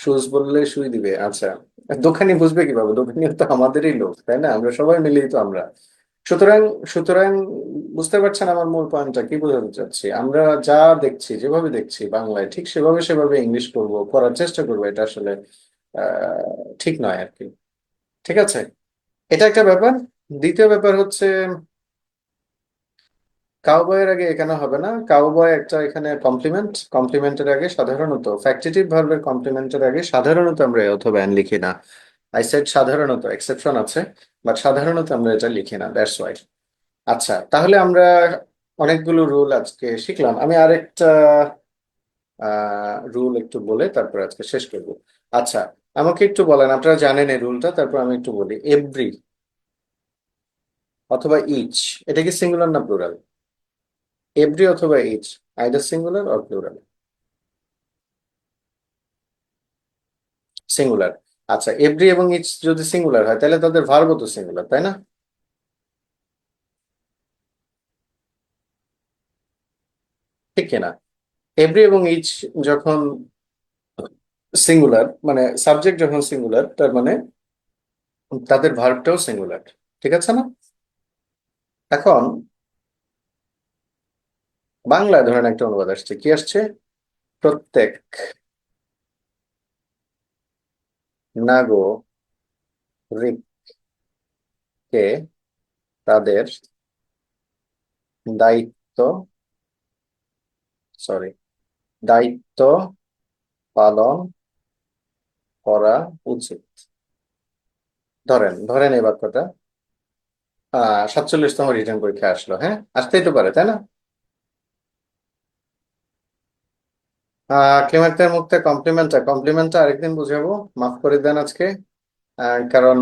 Speaker 1: সুজ বললে সুই দিবে। আচ্ছা, দোকানি বুঝবে কিভাবে? দোকানি তো আমাদেরই লোক, তাই না? আমরা সবাই মিলেই তো আমরা। সুতরাং সুতরাং বুঝতে পারছেন আমার মূল পয়েন্টটা কি বোঝাতে চাচ্ছি? আমরা যা দেখছি, যেভাবে দেখছি বাংলায়, ঠিক সেভাবে সেভাবে ইংলিশ করব, করার চেষ্টা করবো। এটা আসলে ঠিক নয় আর কি। ঠিক আছে? এটা একটা ব্যাপার। দ্বিতীয় ব্যাপার হচ্ছে, কাউবয়ের আগে এখানে হবে না। কাউবয় একটা এখানে কমপ্লিমেন্ট, কমপ্লিমেন্টের আগে সাধারণত, ফ্যাক্টিটিভ ভার্বের কমপ্লিমেন্টের আগে সাধারণত আমরা এ অথবা অ্যান লিখি না। আই সেড সাধারণত, এক্সেপশন আছে, বাট সাধারণত আমরা এটা লিখি না, দ্যাটস ওয়াই। আচ্ছা, তাহলে আমরা অনেকগুলো রুল আজকে শিখলাম। আমি আরেকটা রুল একটু বলে তারপর আজকে শেষ করব। আচ্ছা, আমাকে একটু বলেন, আপনারা জানেন এই রুলটা, তারপর আমি একটু বলি। এভরি অথবা ইচ, এটা কি সিঙ্গুলার না প্লুরাল? এভরি অথবা each, either singular or plural? Singular. আচ্ছা, এভরি এবং ইচ যদি সিঙ্গুলার হয়, তাহলে তাদের ভার্বও তো সিঙ্গুলার, তাই না? ঠিক কিনা? এভরি এবং ইচ যখন সিঙ্গুলার, মানে সাবজেক্ট যখন সিঙ্গুলার, তার মানে তাদের ভার্বটাও সিঙ্গুলার। ঠিক আছে না? এখন বাংলায় ধরেন একটা অনুবাদ আসছে, কি আসছে? প্রত্যেক নাগরিককে তাদের দায়িত্ব, সরি, দায়িত্ব পালন করা উচিত। ধরেন ধরেন এই বাক্যটা 47তম রিটার্ন পরীক্ষা আসলো, হ্যাঁ, আসতেই তো পারে, তাই না? ক্লিমাক্সের মুক্তে কমপ্লিমেন্টটা আরেকদিন বুঝাবো, মাফ করে দেন আজকে। কারণ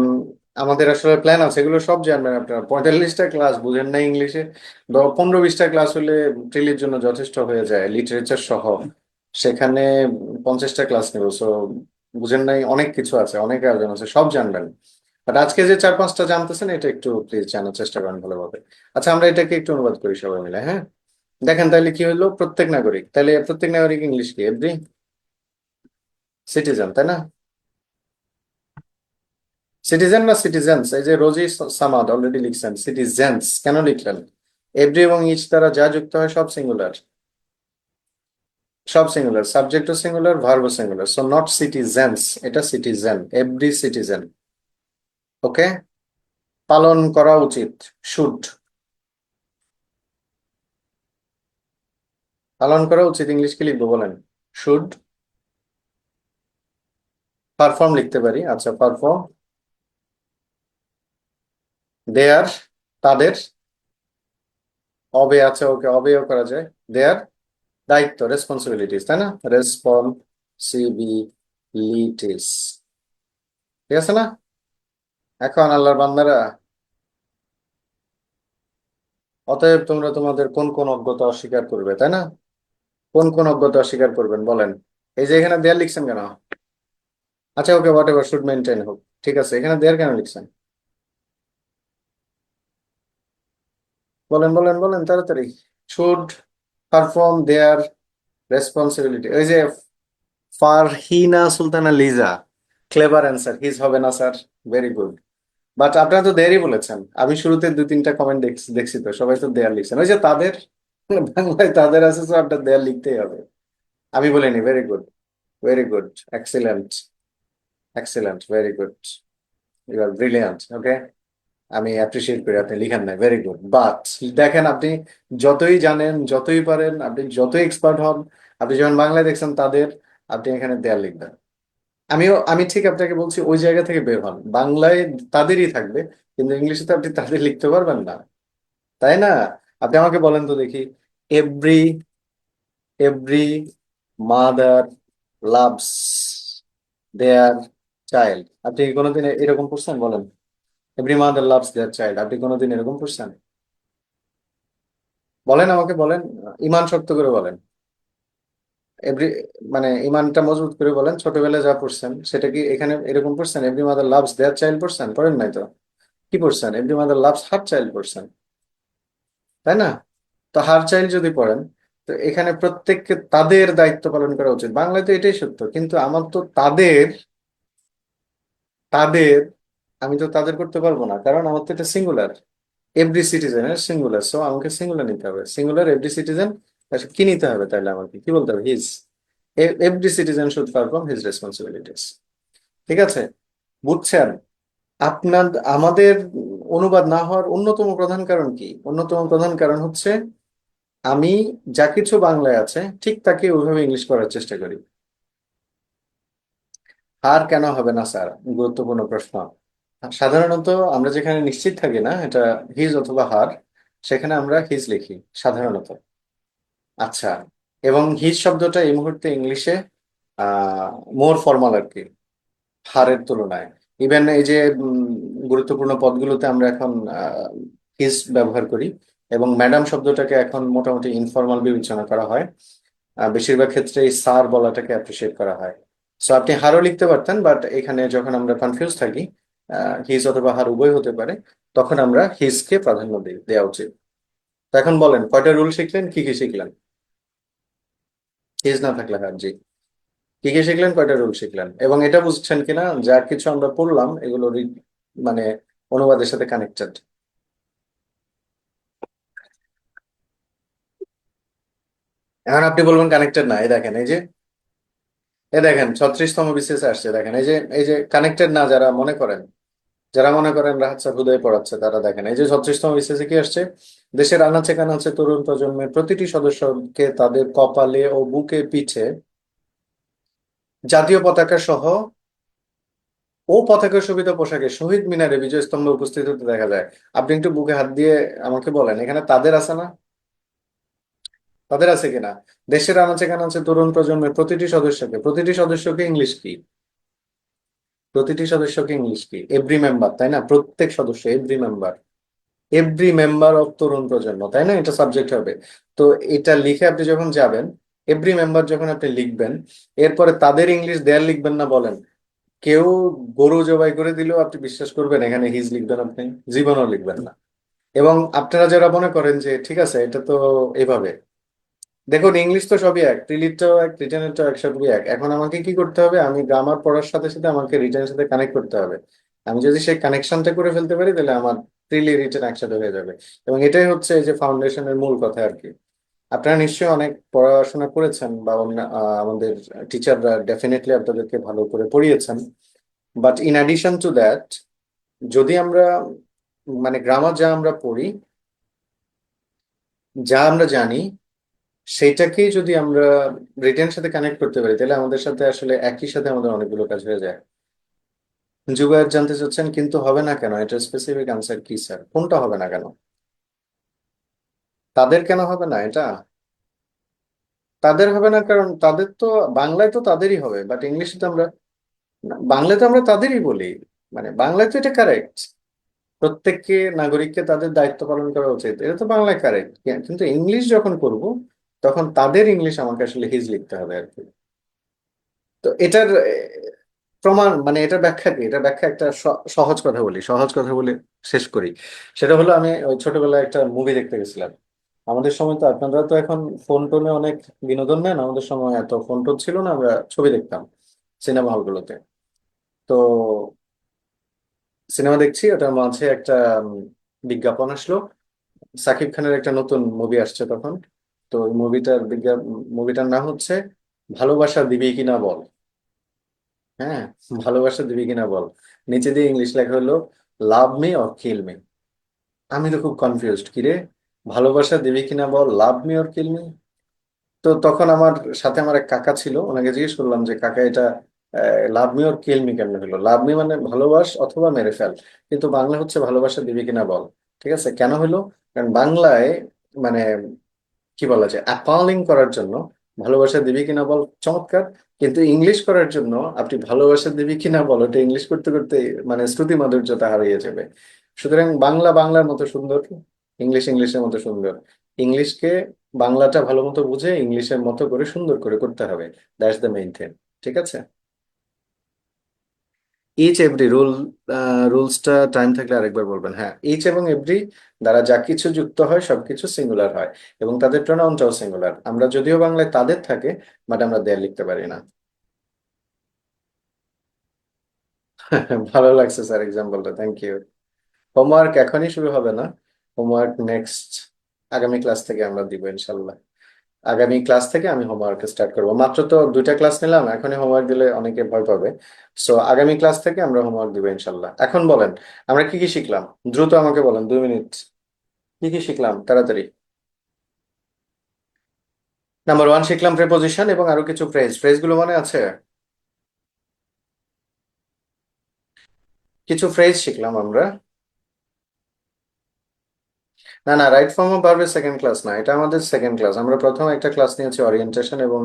Speaker 1: আমাদের আসলে প্ল্যান আছে, এগুলো সব জানবেন আপনারা। 45টা ক্লাস বুঝেন না ইংলিশে? 15-20টা ক্লাস হলে ট্রিলির জন্য যথেষ্ট হয়ে যায়, লিটারেচার সহ। সেখানে 50টা ক্লাস নেব। সো বুঝেন নাই, অনেক কিছু আছে, অনেক আয়োজন আছে, সব জানবেন। বাট আজকে যে 4-5টা জানতেছেন এটা একটু প্লিজ জানার চেষ্টা করেন ভালোভাবে। আচ্ছা, আমরা এটাকে একটু অনুবাদ করি সবাই মিলে, হ্যাঁ? দেখেন তাহলে কি হলো, প্রত্যেক নাগরিক, তাহলে প্রত্যেক নাগরিক ইংলিশ কি? এভরি সিটিজেন, তাই না? সিটিজেন না সিটিজেন্স? এই যে রোজি সামাদ অলরেডি লিখছেন সিটিজেন্স, কেন লিখলেন? এভরি এবং ইচ দ্বারা যা যুক্ত হয় সব সিঙ্গুলার, সব সিঙ্গুলার, সাবজেক্টও সিঙ্গুলার, ভার্বও সিঙ্গুলার, সো নট সিটিজেন্স, এটা সিটিজেন, এভরি সিটিজেন। ওকে, পালন করা উচিত, শুড। পালন করা উচিত ইংলিশ কি লিখবো বলেন? শুড। পারফর্ম লিখতে পারি, আচ্ছা পারফর্ম। দেয়ার, তাদের। অবে আছে, ওকে অবেও করা যায়। দেয়ার দায়িত্ব, রেসপন্সিবিলিটিস, তাই না? রেসপন্সিবিলিটিস, ঠিক আছে না? এখন আল্লাহর বান্দারা, অতএব তোমরা তোমাদের কোন কোন অজ্ঞতা অস্বীকার করবে, তাই না? কোন কোন অজ্ঞতা অস্বীকার করবেন বলেন? এই যে এখানে দেয়ার লিখছেন কেন? আচ্ছা ওকে, হোয়াট এভার, শুড মেনটেন হোক, ঠিক আছে, এখানে দেয়ার কেন লিখছেন? বলেন বলেন বলেন তাড়াতাড়ি। Should perform their responsibility. ওই যে Farhina Sultana Liza, clever answer, his হবে না স্যার। Very good. বাট আপনারা তো দেয়ারই বলেছেন, আমি শুরুতে 2-3টা কমেন্ট দেখছি দেখছি তো সবাই তো দেয়ার লিখছেন, ওই যে তাদের, বাংলায় তাদের আছে, তো আপনার দেয়ার লিখতেই হবে। আমি বলিনি। Very good, very good, excellent, excellent, very good, you are brilliant. Okay, আমি অ্যাপ্রিসিয়েট করি আপনি লিখেন না, ভেরি গুড। বাট দেখেন, আপনি যতই জানেন, যতই পারেন, আপনি যতই এক্সপার্ট হন, আপনি যখন বাংলায় দেখছেন তাদের, আপনি এখানে দেয়ার লিখবেন। আমি ঠিক আপনাকে বলছি, ওই জায়গা থেকে বের হন। বাংলায় তাদেরই থাকবে, কিন্তু ইংলিশে তো আপনি তাদের লিখতে পারবেন না, তাই না? আপনি আমাকে বলেন তো দেখি, এভরি, এভরি মাদার লাভস দেয়ার চাইল্ড, আপনি কি কোনোদিন এরকম পড়ছেন বলেন? এভরি মাদার লাভস দেয়ার চাইল্ড, আপনি কোনোদিন এরকম পড়ছেন? বলেন আমাকে, বলেন, ইমান শক্ত করে বলেন। এভরি, মানে ইমানটা মজবুত করে বলেন, ছোটবেলায় যা পড়ছেন সেটা কি এখানে এরকম পড়ছেন? এভরি মাদার লাভস দেয়ার চাইল্ড পড়ছেন? পড়েন নাই তো। কি পড়ছেন? Every mother loves her child পড়ছেন, তাই না? তো হার চাইল্ড যদি পড়েন, তো এখানে প্রত্যেককে তাদের দায়িত্ব পালন করা উচিত, বাংলায় তো এটাই সত্য, কিন্তু আমার তো তাদের, তাদের, আমি তো তাদের করতে পারবো না, কারণ আমার তো এটা সিঙ্গুলার, এভরি সিটিজেনের সিঙ্গুলার, সো আমাকে সিঙ্গুলার নিতে হবে, সিঙ্গুলার এভরি সিটিজেন। কি নিতে হবে তাহলে? আমাকে কি বলতে হবে? His, every citizen should perform his responsibilities, ঠিক আছে? বুঝছেন? আপনার, আমাদের অনুবাদ না হওয়ার অন্যতম প্রধান কারণ কি? অন্যতম প্রধান কারণ হচ্ছে আমি যা কিছু বাংলায় আছে ঠিক তাকে ওইভাবে ইংলিশ করার চেষ্টা করি। আর কেন হবে না স্যার? গুরুত্বপূর্ণ প্রশ্ন। সাধারণত আমরা যেখানে নিশ্চিত থাকি না এটা হিজ অথবা হার, সেখানে আমরা হিজ লিখি সাধারণত। আচ্ছা, এবং হিজ শব্দটা এই মুহূর্তে ইংলিশে মোর ফর্মাল আর কি, হারের তুলনায়। ইভেন এই যে গুরুত্বপূর্ণ পদগুলোতে আমরা এখন হিজ ব্যবহার করি, এবং ম্যাডাম শব্দটাকে এখন মোটামুটি ইনফর্মাল বিবেচনা করা হয়। বেশিরভাগ ক্ষেত্রে এই স্যার বলাটাকে অ্যাপ্রিসিয়েট করা হয়। সো আপনি হারও লিখতে পারতেন, বাট এখানে যখন আমরা কনফিউজ থাকি, হিজ অথবা হার উভয় হতে পারে, তখন আমরা হিজকে প্রাধান্য দিই, দেওয়া উচিত। তো এখন বলেন, কয়টা রুল শিখলেন, কি কি শিখলেন? হিজ না থাকলে হার, জি। কি কি শিখলেন, কয়টা রুল শিখলেন, এবং এটা বুঝছেন কিনা যা কিছু আমরা পড়লাম এগুলো মানে অনুবাদের সাথে কানেক্টেড? এখন আপনি বলবেন কানেক্টেড না, এই দেখেন, এই যে, এই দেখেন 36তম বিসিএস আসছে, দেখেন এই যে কানেক্টেড না, যারা মনে করেন, যারা মনে করেন রাহাত স্যার হুদায় পড়াচ্ছে, তারা দেখেন এই যে 36তম বিসিএসে কি আসছে, দেশের আনাচে কানাচে তরুণ প্রজন্মের প্রতিটি সদস্যকে তাদের কপালে ও বুকে পিঠে জাতীয় পতাকা সহ ও পতাকা শোভিত পোশাকে শহীদ মিনারে বিজয় স্তম্ভে উপস্থিত হতে দেখা যায়। আপনি একটু বুকে হাত দিয়ে আমাকে বলেন, এখানে তাদের আছে না? তাদের আছে কিনা? দেশের আনাচে কানাচে তরুণ প্রজন্মের প্রতিটি সদস্যকে, প্রতিটি সদস্যকে ইংলিশ কি? প্রতিটি সদস্যকে ইংলিশ কি? এভরি মেম্বার, তাই না? প্রত্যেক সদস্য, every member, every member of তরুণ প্রজন্ম, তাই না? এটা সাবজেক্ট হবে। তো এটা লিখে আপনি যখন যাবেন, এভরি মেম্বার যখন আপনি লিখবেন, এরপরে তাদের ইংলিশ দেয়ার লিখবেন না বলেন? কেউ গরু জবাই করে দিলেও আপনি বিশ্বাস করবেন এখানে হিজ লিখবেন? আপনি জীবনও লিখবেন না। এবং আপনারা যারা মনে করেন যে ঠিক আছে এটা তো এইভাবে, দেখুন ইংলিশ তো সবই এক, প্রিলিটটাও এক, রিটেনেরটাও এক, সবই এক। এখন আমাকে কি করতে হবে? আমি গ্রামার পড়ার সাথে সাথে আমাকে রিটেনের সাথে কানেক্ট করতে হবে। আমি যদি সেই কানেকশনটা করে ফেলতে পারি তাহলে আমার প্রিলি রিটেন একসাথে হয়ে যাবে। এবং এটাই হচ্ছে এই যে ফাউন্ডেশনের মূল কথা আর কি। আপনারা নিশ্চয়ই অনেক পড়াশোনা করেছেন বা আমাদের টিচাররা ডেফিনেটলি আপনাদেরকে ভালো করে পড়িয়েছেন। But in addition to that, যদি আমরা মানে গ্রামার যা আমরা পড়ি, যা আমরা জানি, সেটাকেই যদি আমরা রিটেনের সাথে কানেক্ট করতে পারি তাহলে আমাদের সাথে আসলে একই সাথে আমাদের অনেকগুলো কাজ হয়ে যায়। জুবায়ের জানতে চাচ্ছেন কিন্তু হবে না কেন? এটা স্পেসিফিক আনসার কি স্যার? কোনটা হবে না কেন? তাদের কেন হবে না এটা? তাদের হবে না কারণ তাদের তো বাংলায় তো তাদেরই হবে, বাট ইংলিশে তো আমরা, না, বাংলায় তো আমরা তাদেরই বলি। মানে বাংলায় তো এটা কারেক্ট, প্রত্যেককে নাগরিককে তাদের দায়িত্ব পালন করা উচিত, এটা তো বাংলায় কারেক্ট। কিন্তু ইংলিশ যখন করব তখন তাদের ইংলিশ আমাকে আসলে হিজ লিখতে হবে আর কি। তো এটার প্রমাণ মানে এটার ব্যাখ্যা কি? এটা ব্যাখ্যা একটা সহজ কথা বলি, সহজ কথা বলে শেষ করি। সেটা হলো, আমি ওই ছোটবেলায় একটা মুভি দেখতে গেছিলাম। আমাদের সময় তো, আপনারা তো এখন ফোন টোনে অনেক বিনোদন নেন, আমাদের সময় এত ফোন টোন ছিল না, আমরা ছবি দেখতাম সিনেমা হলগুলোতে। তো সিনেমা দেখছি, ওটার মাঝে একটা উম, বিজ্ঞাপন আসলো। সাকিব খানের একটা নতুন মুভি আসছে তখন। তো ওই মুভিটার নাম হচ্ছে ভালোবাসা দিবি কিনা বল। হ্যাঁ, ভালোবাসা দিবি কিনা বল। নিচে দিয়ে ইংলিশ লেখা হলো love me or kill me. আমি তো খুব কনফিউজড, কিরে ভালোবাসা দিবি কিনা বল, love me or kill me. তো তখন আমার সাথে আমার এক কাকা ছিল, ওনাকে জিজ্ঞেস করলাম যে কাকা এটা লাভ মি অর কিল মি কেমনে হলো? লাভ মি মানে ভালোবাস অথবা মেরে ফেল, কিন্তু বাংলা হচ্ছে ভালোবাসা দিবি কিনা বল। ঠিক আছে, কেন হলো? কারণ বাংলায় মানে কি বলা যায়, অ্যাপালিং করার জন্য ভালোবাসা দিবি কিনা বল চমৎকার, কিন্তু ইংলিশ করার জন্য আপনি ভালোবাসা দিবি কিনা বল, ওটা ইংলিশ করতে করতে মানে শ্রুতি মাধুর্যতা হারিয়ে যাবে। সুতরাং বাংলা বাংলার মতো সুন্দর, ইংলিশ ইংলিশের মতো সুন্দর। ইংলিশকে, বাংলাটা ভালো মতো বুঝে ইংলিশের মতো করে সুন্দর করে করতে হবে। That's the main thing. ঠিক আছে। ইচ এভরি রুলসটা টাইম থাকলে আরেকবার বলবেন। হ্যাঁ, ইচ এবং এভরি দ্বারা যা কিছু যুক্ত হয় সবকিছু সিঙ্গুলার হয়, এবং তাদের প্রোনাউনটাও সিঙ্গুলার। আমরা যদিও বাংলায় তাদের থাকে, বাট আমরা দেয়ার লিখতে পারি না। ভালো লাগছে স্যার এক্সাম্পলটা, থ্যাংক ইউ। হোমওয়ার্ক এখনই শুরু হবে না, হোমওয়ার্ক নেক্সট, আগামী ক্লাস থেকে আমরা দিব ইনশাল্লাহ। আগামী ক্লাস থেকে আমি হোমওয়ার্ক স্টার্ট করবো। মাত্র তো দুইটা ক্লাস নিলাম, এখনই হোমওয়ার্ক দিলে অনেকে ভয় পাবে। সো আগামী ক্লাস থেকে আমরা হোমওয়ার্ক দিব ইনশাল্লাহ। এখন বলেন আমরা কি কি শিখলাম? দ্রুত আমাকে বলেন, 2 মিনিট। কি কি শিখলাম তাড়াতাড়ি? নাম্বার ওয়ান শিখলাম প্রেপোজিশন এবং আরো কিছু ফ্রেজগুলো মনে আছে? কিছু ফ্রেজ শিখলাম আমরা। না না, রাইট ফর্ম অফ ভার্বের সেকেন্ড ক্লাস না, এটা আমাদের সেকেন্ড ক্লাস। আমরা প্রথম একটা ক্লাস নিয়েছি ওরিয়েন্টেশন এবং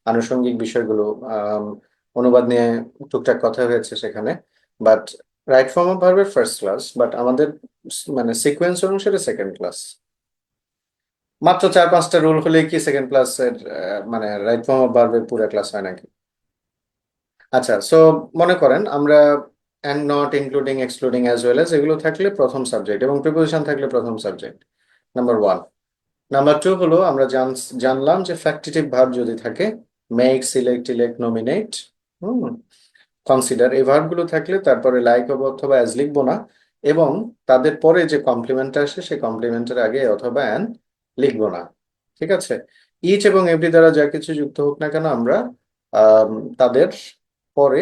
Speaker 1: আনুষঙ্গিক বিষয়গুলো, আম, অনুবাদ নিয়ে টুকটাক কথা হয়েছে সেখানে। বাট রাইট ফর্ম অফ ভার্বের ফার্স্ট ক্লাস, বাট আমাদের মানে সিকোয়েন্স অনুসারে সেকেন্ড ক্লাস। মাত্র 4-5টা রুল হলে কি সেকেন্ড ক্লাসের মানে রাইট ফর্ম অফ ভার্বের পুরো ক্লাস হয় নাকি? আচ্ছা, সো মনে করেন আমরা and, not, including, excluding, as well as এগুলো থাকলে প্রথম সাবজেক্ট, এবং প্রিপোজিশন থাকলে প্রথম subject, number one. Number two হলো আমরা জানলাম যে ফ্যাক্টিটিভ ভার্ব যদি থাকে, make, select, elect, nominate, hmm, consider, এই ভার্বগুলো থাকলে তারপরে লাইক অথবা অ্যাজ লিখবো না, এবং তাদের পরে যে কমপ্লিমেন্ট আসে সেই কমপ্লিমেন্টের আগে অথবা অ্যান লিখবো না। ঠিক আছে। ইচ এবং এভরি দ্বারা যা কিছু যুক্ত হোক না কেন, আমরা আম, তাদের পরে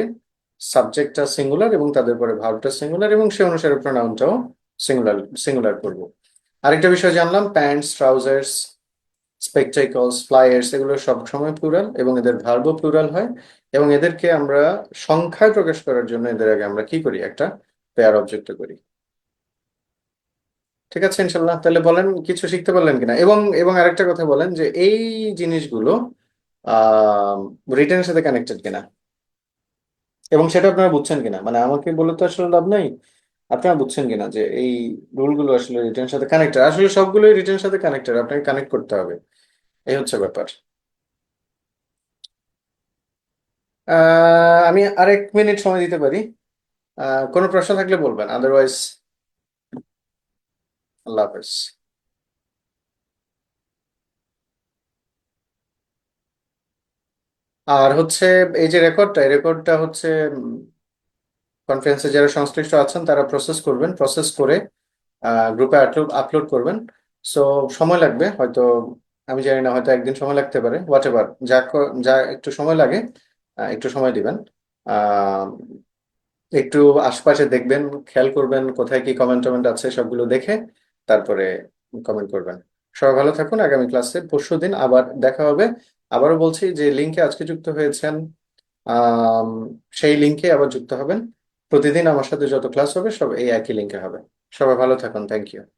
Speaker 1: সাবজেক্টটা সিঙ্গুলার এবং তাদের পরে ভার্বটা সিঙ্গুলার, এবং সে অনুসারে প্রোনাউনটাও সিঙ্গুলার সিঙ্গুলার করবো। আরেকটা বিষয় জানলাম, প্যান্টস, ট্রাউজার্স, স্পেকটেকলস, ফ্লায়ার্স, এগুলো সব সময় প্লুরাল এবং এদের ভার্বও প্লুরাল হয়। এবং এদেরকে আমরা সংখ্যায় প্রকাশ করার জন্য এদের আগে আমরা কি করি? একটা পেয়ার অবজেক্ট করি। ঠিক আছে ইনশাল্লাহ। তাহলে বলেন কিছু শিখতে পারলেন কিনা, এবং এবং আরেকটা কথা বলেন যে এই জিনিসগুলো আহ রিটেনের সাথে কানেক্টেড কিনা, এবং সেটা আপনারা বুঝছেন কিনা। মানে আমাকে বলে তো আসলে লাভ নাই, আপনারা বুঝছেন কিনা যে এই রুলগুলো আসলে রিটেনের সাথে কানেক্টেড। আসলে সবগুলোই রিটেনের সাথে কানেক্টেড, আপনাকে কানেক্ট করতে হবে, এই হচ্ছে ব্যাপার। আমি আরেক মিনিট সময় দিতে পারি। কোনো প্রশ্ন থাকলে বলবেন, আদারওয়াইজ আল্লাহ হাফেজ। আর হচ্ছে এই যে রেকর্ডটা, এই রেকর্ডটা হচ্ছে কনফারেন্সে যারা সংশ্লিষ্ট আছেন তারা প্রসেস করবেন, প্রসেস করে গ্রুপে আপলোড আপলোড করবেন। সো সময় লাগবে হয়তো, আমি জানি না, হয়তো একদিন সময় লাগতে পারে, হোয়াট এভার, যা একটু সময় লাগে, একটু সময় দিবেন। আহ, একটু আশপাশে দেখবেন, খেয়াল করবেন কোথায় কি কমেন্ট টমেন্ট আছে, সবগুলো দেখে তারপরে কমেন্ট করবেন। সবাই ভালো থাকুন। আগামী ক্লাসে পরশুদিন আবার দেখা হবে। আবারও বলছি যে লিঙ্কে আজকে যুক্ত হয়েছেন, আম, সেই লিঙ্কে আবার যুক্ত হবেন। প্রতিদিন আমার সাথে যত ক্লাস হবে সব এই একই লিঙ্কে হবে। সবাই ভালো থাকুন, থ্যাংক ইউ।